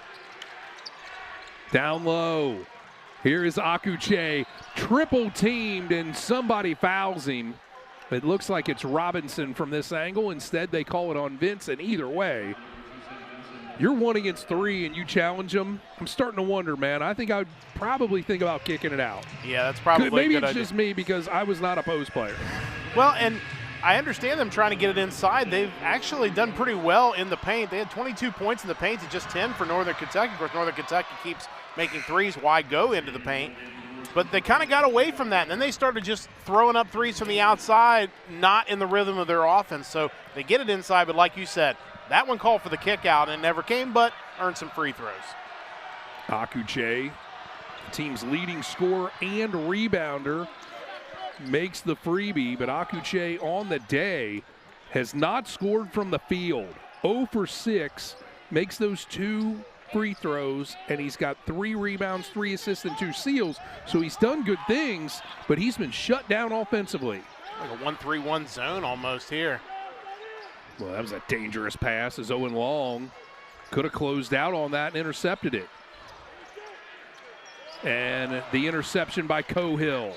Down low. Here is Akuche, triple teamed, and somebody fouls him. It looks like it's Robinson from this angle. Instead, they call it on Vincent. Either way, you're 1 against 3 and you challenge them. I'm starting to wonder, man. I think I would probably think about kicking it out. Yeah, that's probably maybe a good it's idea. just me because I was not a post player. Well, and I understand them trying to get it inside. They've actually done pretty well in the paint. They had 22 points in the paint to just 10 for Northern Kentucky. Of course, Northern Kentucky keeps making threes. Why go into the paint? But they kind of got away from that, and then they started just throwing up threes from the outside, not in the rhythm of their offense. So they get it inside, but like you said, that one called for the kick out and it never came, but earned some free throws. Akuche, team's leading scorer and rebounder, makes the freebie, but Akuche on the day has not scored from the field. 0 for 6, makes those 2 free throws, and he's got 3 rebounds, 3 assists, and 2 steals. So he's done good things, but he's been shut down offensively. Like a 1-3-1 zone almost here. Well, that was a dangerous pass as Owen Long could have closed out on that and intercepted it. And the interception by Cohill.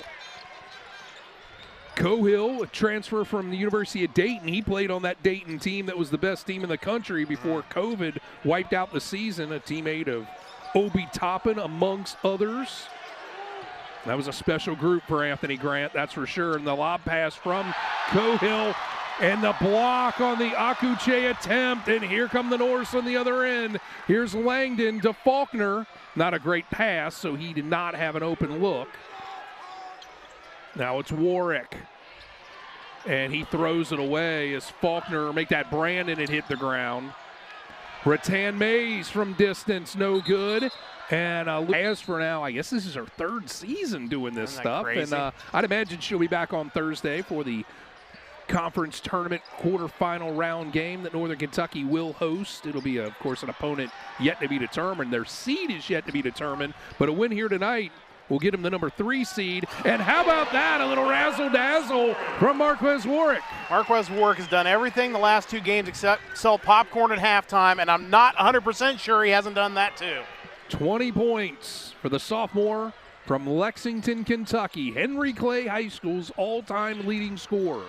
Cohill, a transfer from the University of Dayton. He played on that Dayton team that was the best team in the country before COVID wiped out the season, a teammate of Obi Toppin, amongst others. That was a special group for Anthony Grant, that's for sure. And the lob pass from Cohill and the block on the Akuche attempt. And here come the Norse on the other end. Here's Langdon to Faulkner. Not a great pass, so he did not have an open look. Now it's Warwick, and he throws it away as Faulkner make that Brandon, it hit the ground. Rattan Mays from distance, no good. And as for now, I guess this is her 3rd season doing this stuff. Crazy? And I'd imagine she'll be back on Thursday for the conference tournament quarterfinal round game that Northern Kentucky will host. It'll be, of course, an opponent yet to be determined. Their seed is yet to be determined, but a win here tonight will get him the number 3 seed. And how about that? A little razzle-dazzle from Marquez Warwick. Marquez Warwick has done everything the last 2 games except sell popcorn at halftime, and I'm not 100% sure he hasn't done that too. 20 points for the sophomore from Lexington, Kentucky. Henry Clay High School's all-time leading scorer.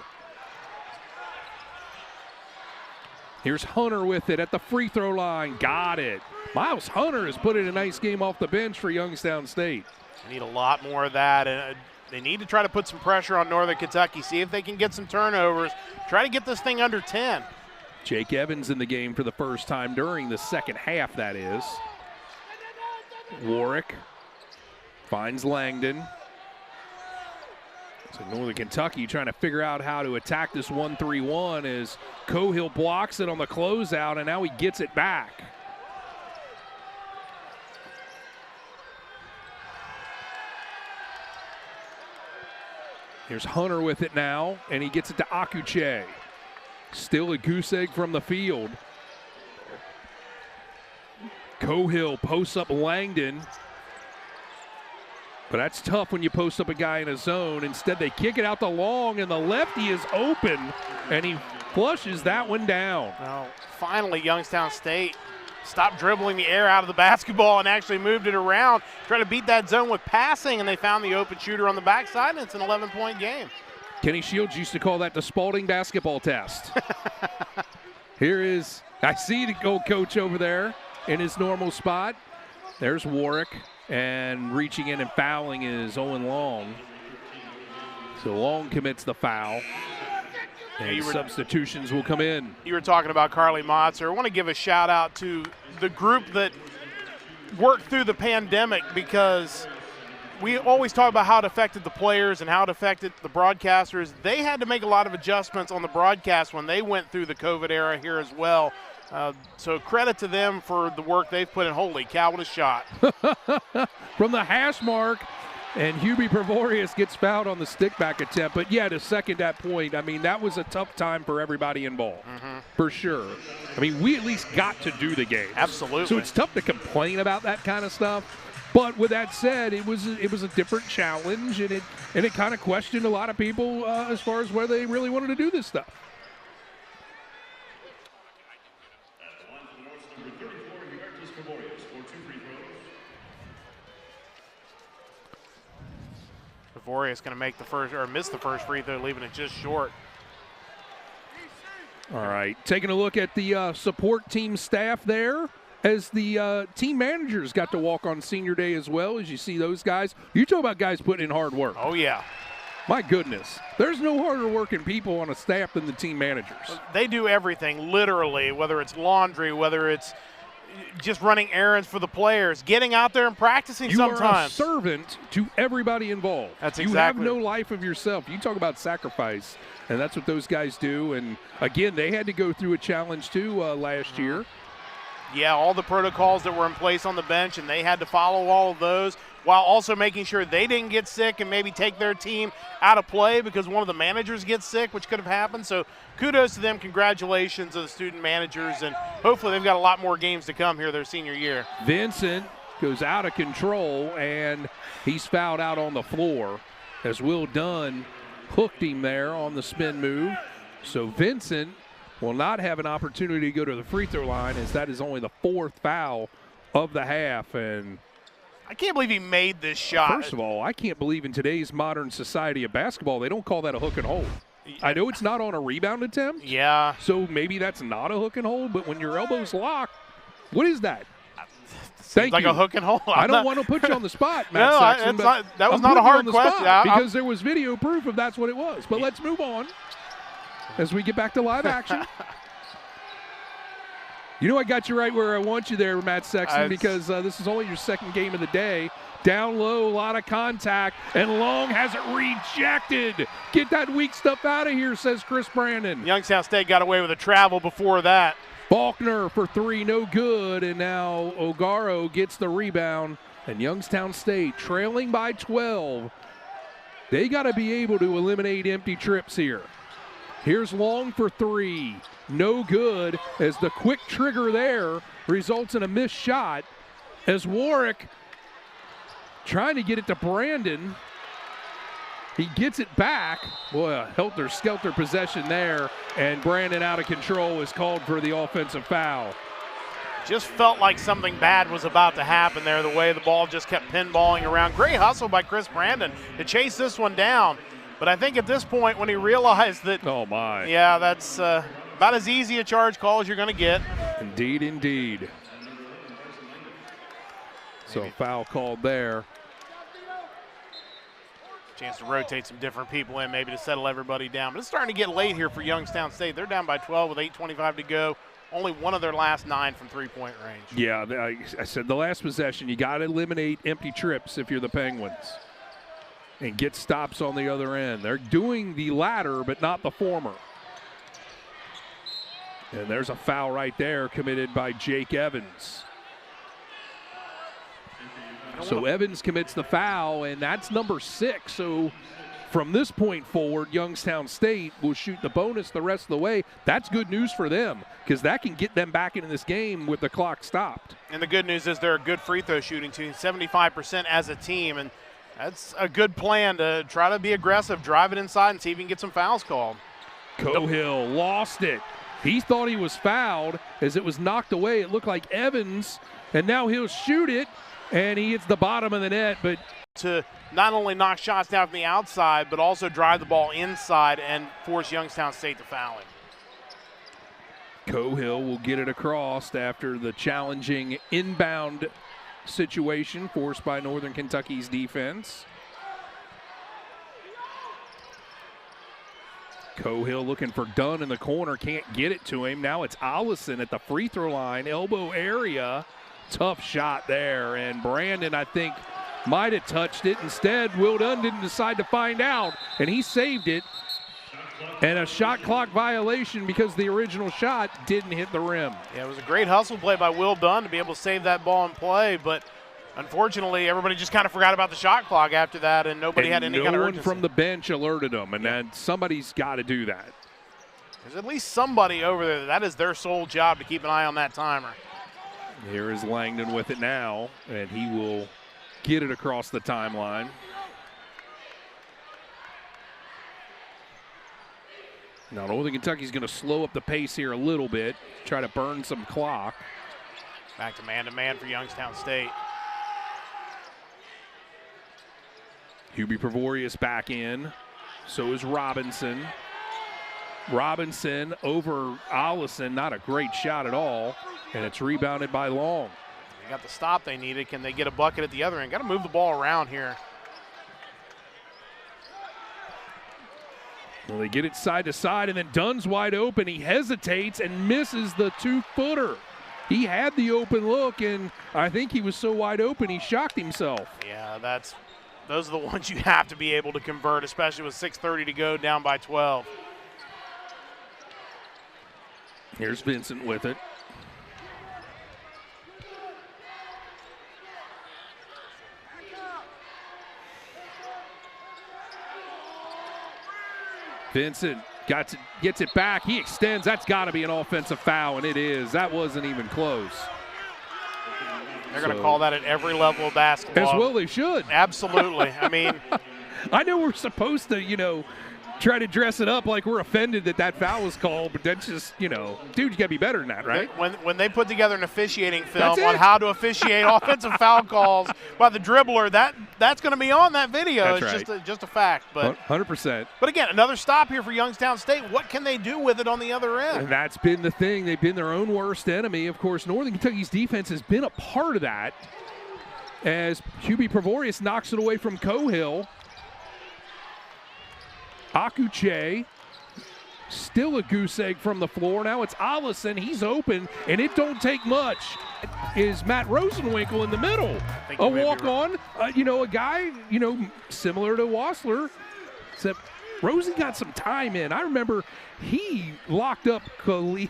Here's Hunter with it at the free throw line. Got it. Miles Hunter has put in a nice game off the bench for Youngstown State. They need a lot more of that, and they need to try to put some pressure on Northern Kentucky, see if they can get some turnovers, try to get this thing under 10. Jake Evans in the game for the first time during the second half, that is. Warwick finds Langdon. So Northern Kentucky trying to figure out how to attack this 1-3-1 as Cohill blocks it on the closeout, and now he gets it back. Here's Hunter with it now, and he gets it to Akuche. Still a goose egg from the field. Cohill posts up Langdon. But that's tough when you post up a guy in a zone. Instead, they kick it out to Long, and the lefty is open, and he flushes that one down. Well, finally, Youngstown State stopped dribbling the air out of the basketball and actually moved it around, tried to beat that zone with passing, and they found the open shooter on the backside, and it's an 11-point game. Kenny Shields used to call that the Spalding basketball test. Here is, I see the old coach over there in his normal spot. There's Warwick, and reaching in and fouling is Owen Long. So Long commits the foul. And substitutions will come in. You were talking about Carly Motzer. I want to give a shout out to the group that worked through the pandemic, because we always talk about how it affected the players and how it affected the broadcasters. They had to make a lot of adjustments on the broadcast when they went through the COVID era here as well. So credit to them for the work they've put in. Holy cow, what a shot. From the hash mark. And Hubie Prevorius gets fouled on the stick-back attempt. But, yeah, to second that point, I mean, that was a tough time for everybody involved, for sure. I mean, we at least got to do the game. Absolutely. So it's tough to complain about that kind of stuff. But with that said, it was a different challenge, and it kind of questioned a lot of people as far as whether they really wanted to do this stuff. Prevorius going to make the first, or miss the first free throw, leaving it just short. All right, taking a look at the support team staff there, as the team managers got to walk on senior day as well, as you see those guys. You talk about guys putting in hard work. Oh, yeah. My goodness. There's no harder working people on a staff than the team managers. They do everything, literally, whether it's laundry, whether it's just running errands for the players, getting out there and practicing sometimes. You are a servant to everybody involved. That's exactly. You have no life of yourself. You talk about sacrifice, and that's what those guys do. And, again, they had to go through a challenge, too, last year. Yeah, all the protocols that were in place on the bench, and they had to follow all of those while also making sure they didn't get sick and maybe take their team out of play because one of the managers gets sick, which could have happened. So kudos to them. Congratulations to the student managers, and hopefully they've got a lot more games to come here their senior year. Vincent goes out of control, and he's fouled out on the floor as Will Dunn hooked him there on the spin move. So Vincent will not have an opportunity to go to the free throw line, as that is only the 4th foul of the half. And I can't believe he made this shot. First of all, I can't believe in today's modern society of basketball they don't call that a hook and hold. I know it's not on a rebound attempt. Yeah. So maybe that's not a hook and hold, but when your elbow's locked, what is that? Thank like you. A hook and hold. I don't want to put you on the spot, Matt No, Sexton, that was not a hard question. Because there was video proof of that's what it was. But let's move on as we get back to live action. You know I got you right where I want you there, Matt Sexton, because this is only your 2nd game of the day. Down low, a lot of contact, and Long has it rejected. Get that weak stuff out of here, says Chris Brandon. Youngstown State got away with a travel before that. Faulkner for 3, no good, and now Ogaro gets the rebound, and Youngstown State trailing by 12. They got to be able to eliminate empty trips here. Here's Long for 3. No good, as the quick trigger there results in a missed shot, as Warwick trying to get it to Brandon. He gets it back. Boy, a helter-skelter possession there, and Brandon out of control is called for the offensive foul. Just felt like something bad was about to happen there, the way the ball just kept pinballing around. Great hustle by Chris Brandon to chase this one down. But I think at this point when he realized that, oh my, yeah, that's about as easy a charge call as you're going to get. Indeed, indeed. So foul called there. Chance to rotate some different people in, maybe to settle everybody down. But it's starting to get late here for Youngstown State. They're down by 12 with 8:25 to go. Only one of their last 9 from three-point range. Yeah, I said the last possession, you got to eliminate empty trips if you're the Penguins and get stops on the other end. They're doing the latter, but not the former. And there's a foul right there committed by Jake Evans. So Evans commits the foul, and that's number 6. So from this point forward, Youngstown State will shoot the bonus the rest of the way. That's good news for them, because that can get them back into this game with the clock stopped. And the good news is they're a good free throw shooting team, 75% as a team, and that's a good plan to try to be aggressive, drive it inside, and see if you can get some fouls called. Cohill lost it. He thought he was fouled as it was knocked away. It looked like Evans, and now he'll shoot it, and he hits the bottom of the net. But to not only knock shots down from the outside, but also drive the ball inside and force Youngstown State to foul him. Cohill will get it across after the challenging inbound situation forced by Northern Kentucky's defense. Cohill looking for Dunn in the corner, can't get it to him. Now it's Allison at the free throw line, elbow area. Tough shot there, and Brandon, I think, might have touched it. Instead, Will Dunn didn't decide to find out, and he saved it. And a shot clock violation because the original shot didn't hit the rim. Yeah, it was a great hustle play by Will Dunn to be able to save that ball in play, but unfortunately, everybody just kind of forgot about the shot clock after that, and nobody had any kind of urgency. No one from the bench alerted them, and then somebody's got to do that. There's at least somebody over there. That is their sole job, to keep an eye on that timer. Here is Langdon with it now, and he will get it across the timeline. Now, Northern Kentucky's going to slow up the pace here a little bit, try to burn some clock. Back to man for Youngstown State. Hubie Prevorius back in. So is Robinson. Robinson over Allison, not a great shot at all, and it's rebounded by Long. They got the stop they needed. Can they get a bucket at the other end? Got to move the ball around here. Well, they get it side to side, and then Dunn's wide open. He hesitates and misses the 2-footer. He had the open look, and I think he was so wide open he shocked himself. Yeah, those are the ones you have to be able to convert, especially with 6:30 to go, down by 12. Here's Vincent with it. Vincent gets it back. He extends. That's got to be an offensive foul, and it is. That wasn't even close. They're going to call that at every level of basketball. As well they should. Absolutely. I mean, I know we're supposed to, try to dress it up like we're offended that foul was called, but that's just, dude, you got to be better than that, right? When they put together an officiating film on how to officiate offensive foul calls by the dribbler, that's going to be on that video. That's it's right. just a fact. But 100%. But again, another stop here for Youngstown State. What can they do with it on the other end? And that's been the thing. They've been their own worst enemy. Of course, Northern Kentucky's defense has been a part of that as Hubie Prevorius knocks it away from Cohill. Akuche, still a goose egg from the floor. Now it's Allison. He's open, and it don't take much. Is Matt Rosenwinkel in the middle. A walk-on, a guy, similar to Wassler, except Rosen got some time in. I remember he locked up K.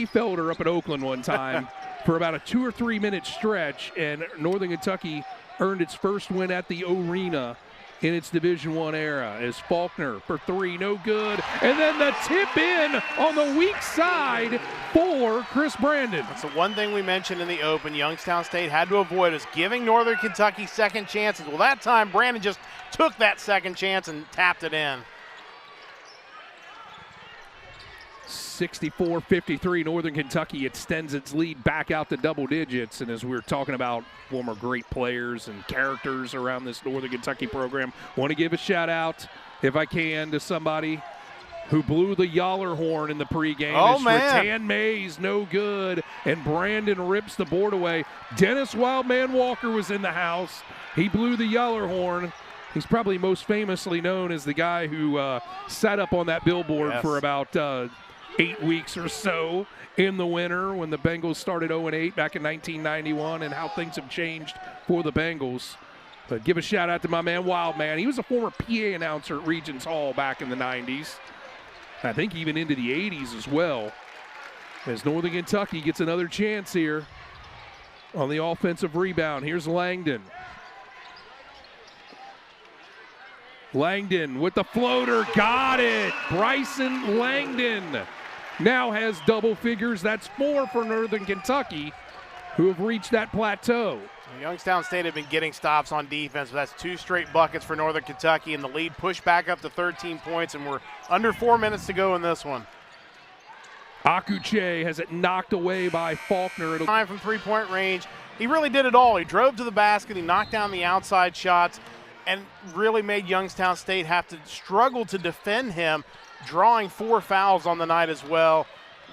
Felder up at Oakland one time for about a 2 or 3 minute stretch, and Northern Kentucky earned its first win at the arena in its Division I era as Faulkner for 3, no good. And then the tip in on the weak side for Chris Brandon. That's the one thing we mentioned in the open Youngstown State had to avoid is giving Northern Kentucky second chances. Well, that time Brandon just took that second chance and tapped it in. 64-53, Northern Kentucky extends its lead back out to double digits. And as we're talking about former great players and characters around this Northern Kentucky program, want to give a shout out, if I can, to somebody who blew the Yaller horn in the pregame. Oh, man. Rattan Mays, no good, and Brandon rips the board away. Dennis Wildman Walker was in the house. He blew the Yaller horn. He's probably most famously known as the guy who sat up on that billboard for about 8 weeks or so in the winter when the Bengals started 0-8 back in 1991, and how things have changed for the Bengals. But give a shout out to my man Wildman. He was a former PA announcer at Regents Hall back in the 90s. I think even into the 80s as well. As Northern Kentucky gets another chance here on the offensive rebound. Here's Langdon. Langdon with the floater, got it. Bryson Langdon now has double figures. That's 4 for Northern Kentucky, who have reached that plateau. Youngstown State have been getting stops on defense, but that's 2 straight buckets for Northern Kentucky, and the lead pushed back up to 13 points, and we're under 4 minutes to go in this one. Akuche has it knocked away by Faulkner. Time from three-point range. He really did it all. He drove to the basket, he knocked down the outside shots, and really made Youngstown State have to struggle to defend him, drawing 4 fouls on the night as well.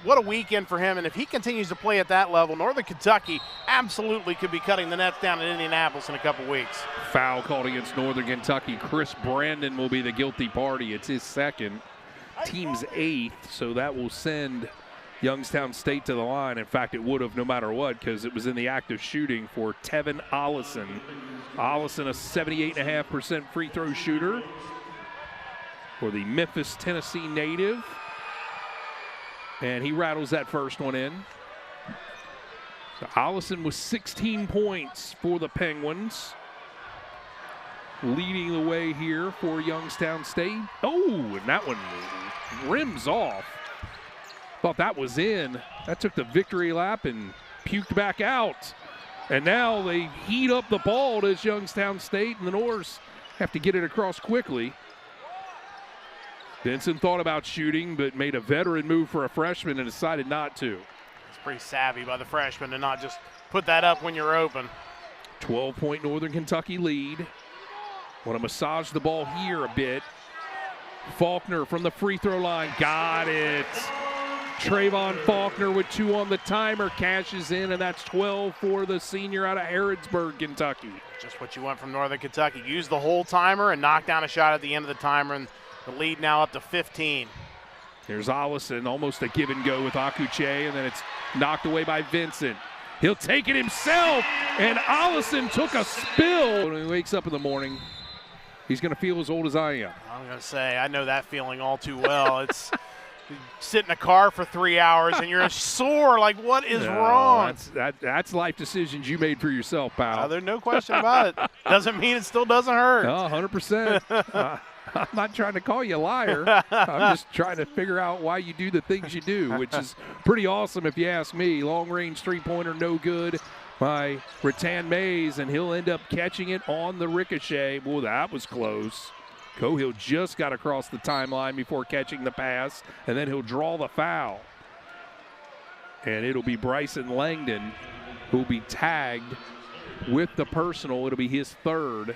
What a weekend for him, and if he continues to play at that level, Northern Kentucky absolutely could be cutting the nets down in Indianapolis in a couple weeks. Foul called against Northern Kentucky. Chris Brandon will be the guilty party. It's his second, team's 8th, so that will send Youngstown State to the line. In fact, it would have no matter what, because it was in the act of shooting for Tevin Ollison. Ollison, a 78.5% free throw shooter for the Memphis, Tennessee native. And he rattles that first one in. So Ollison with 16 points for the Penguins. Leading the way here for Youngstown State. Oh, and that one rims off. Thought that was in. That took the victory lap and puked back out. And now they heat up the ball as Youngstown State, and the Norse have to get it across quickly. Benson thought about shooting, but made a veteran move for a freshman and decided not to. It's pretty savvy by the freshman to not just put that up when you're open. 12-point Northern Kentucky lead. Want to massage the ball here a bit. Faulkner from the free throw line, got it. Trayvon Faulkner with 2 on the timer, cashes in, and that's 12 for the senior out of Harrodsburg, Kentucky. Just what you want from Northern Kentucky. Use the whole timer and knock down a shot at the end of the timer, and The lead now up to 15. Here's Ollison, almost a give and go with Akuche, and then it's knocked away by Vincent. He'll take it himself, and Ollison took a spill. When he wakes up in the morning, he's going to feel as old as I am. I'm going to say, I know that feeling all too well. It's you sit in a car for 3 hours, and you're sore. Like, what is wrong? That's life decisions you made for yourself, pal. There's no question about it. Doesn't mean it still doesn't hurt. No, 100%. I'm not trying to call you a liar. I'm just trying to figure out why you do the things you do, which is pretty awesome if you ask me. Long-range three-pointer, no good by Rattan Mays, and he'll end up catching it on the ricochet. Boy, that was close. Cohill just got across the timeline before catching the pass, and then he'll draw the foul. And it'll be Bryson Langdon who'll be tagged with the personal. It'll be his third.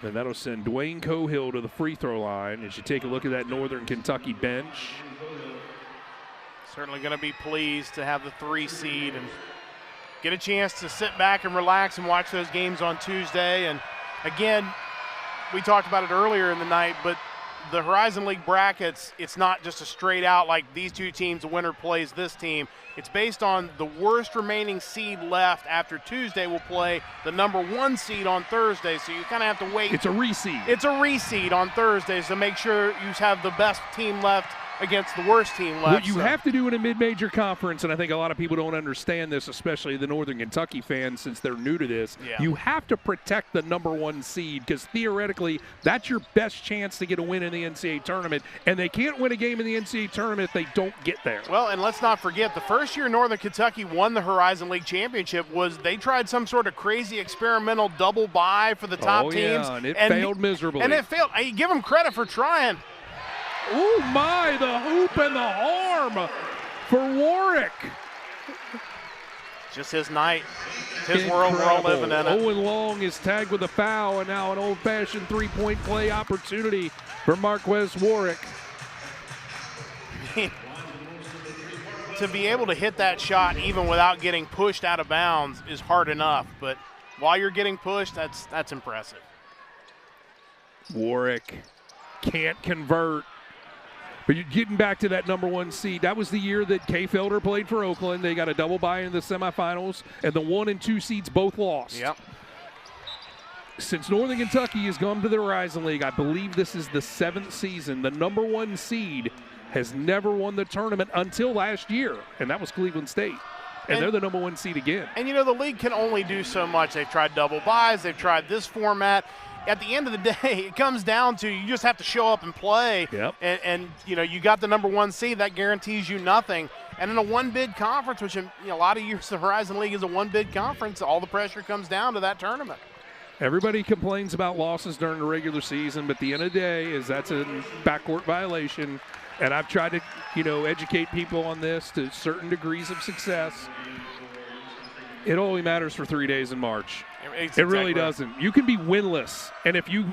And that'll send Dwayne Cohill to the free throw line as you take a look at that Northern Kentucky bench. Certainly going to be pleased to have the 3 seed and get a chance to sit back and relax and watch those games on Tuesday. And again, we talked about it earlier in the night, but the Horizon League brackets, it's not just a straight out like these two teams, the winner plays this team. It's based on the worst remaining seed left after Tuesday will play the number 1 seed on Thursday. So you kind of have to wait. It's a reseed. It's a reseed on Thursdays to make sure you have the best team left against the worst team left. What you have to do in a mid-major conference, and I think a lot of people don't understand this, especially the Northern Kentucky fans since they're new to this, you have to protect the number 1 seed because theoretically that's your best chance to get a win in the NCAA tournament, and they can't win a game in the NCAA tournament if they don't get there. Well, and let's not forget, the first year Northern Kentucky won the Horizon League championship was they tried some sort of crazy experimental double bye for the top teams. And it failed miserably. And it failed. I give them credit for trying. Oh my, the hoop and the arm for Warwick. Just his night. It's his world, we're all living in it. Owen Long is tagged with a foul, and now an old-fashioned three-point play opportunity for Marquez Warwick. To be able to hit that shot even without getting pushed out of bounds is hard enough, but while you're getting pushed, that's impressive. Warwick can't convert. But you're getting back to that number 1 seed. That was the year that Kay Felder played for Oakland. They got a double bye in the semifinals, and the 1 and 2 seeds both lost. Yep. Since Northern Kentucky has gone to the Horizon League, I believe this is the 7th season. The number 1 seed has never won the tournament until last year, and that was Cleveland State. And they're the number 1 seed again. And, you know, the league can only do so much. They've tried double byes. They've tried this format. At the end of the day, it comes down to you just have to show up and play. Yep. And you know, you got the number 1 seed. That guarantees you nothing. And in a one-bid conference, which in a lot of years the Horizon League is a one-bid conference, all the pressure comes down to that tournament. Everybody complains about losses during the regular season, but at the end of the day that's a backcourt violation. And I've tried to, educate people on this to certain degrees of success. It only matters for 3 days in March. It really doesn't. You can be winless, and if you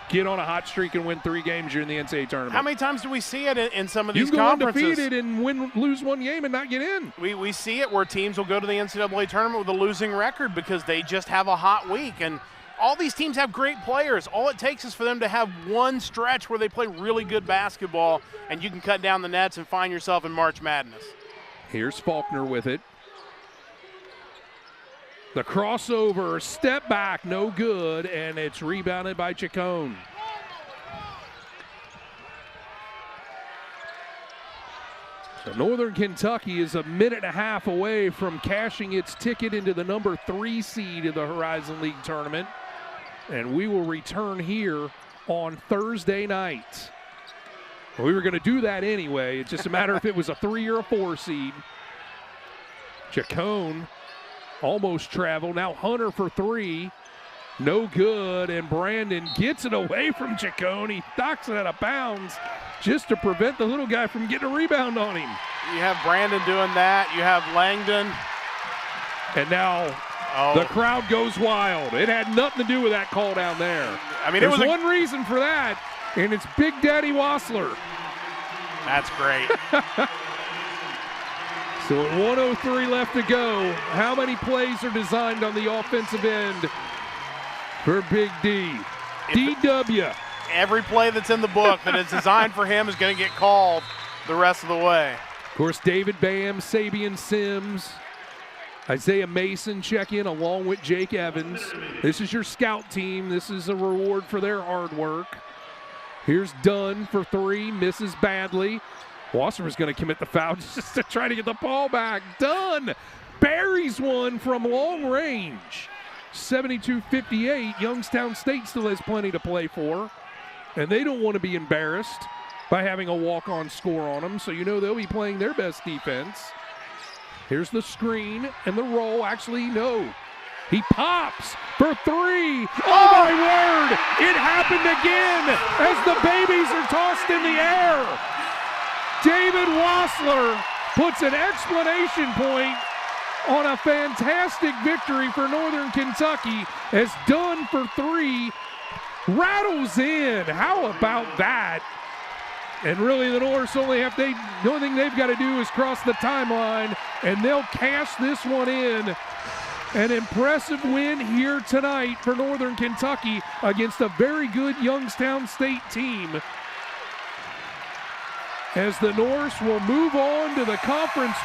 get on a hot streak and win 3 games, you're in the NCAA tournament. How many times do we see it in some of these conferences? You can go conferences? undefeated and lose 1 game and not get in. We see it where teams will go to the NCAA tournament with a losing record because they just have a hot week. And all these teams have great players. All it takes is for them to have one stretch where they play really good basketball, and you can cut down the nets and find yourself in March Madness. Here's Faulkner with it. The crossover, step back, no good, and it's rebounded by Chacon. So Northern Kentucky is a minute and a half away from cashing its ticket into the number 3 seed of the Horizon League tournament. And we will return here on Thursday night. We were going to do that anyway. It's just a matter if it was a 3 or a 4 seed. Chacon almost traveled. Now Hunter for 3. No good. And Brandon gets it away from Chacon. He knocks it out of bounds just to prevent the little guy from getting a rebound on him. You have Brandon doing that. You have Langdon. And now the crowd goes wild. It had nothing to do with that call down there. I mean, there's one reason for that, and it's Big Daddy Wassler. That's great. So at 1:03 left to go, how many plays are designed on the offensive end for Big D? DW every play that's in the book that is designed for him is going to get called the rest of the way. Of course, David Bam, Sabian Sims, Isaiah Mason check in along with Jake Evans. This is your scout team. This is a reward for their hard work. Here's Dunn for three, misses badly. Wasserman's going to commit the foul just to try to get the ball back. Dunn buries one from long range. 72-58. Youngstown State still has plenty to play for, and they don't want to be embarrassed by having a walk-on score on them, so you know they'll be playing their best defense. Here's the screen and the roll. Actually, no. He pops for three. Oh, my word! It happened again as the babies are tossed in the air. David Wassler puts an exclamation point on a fantastic victory for Northern Kentucky as Dunn for three rattles in. How about that? And really, the Norse the only thing they've got to do is cross the timeline, and they'll cash this one in. An impressive win here tonight for Northern Kentucky against a very good Youngstown State team, as the Norse will move on to the conference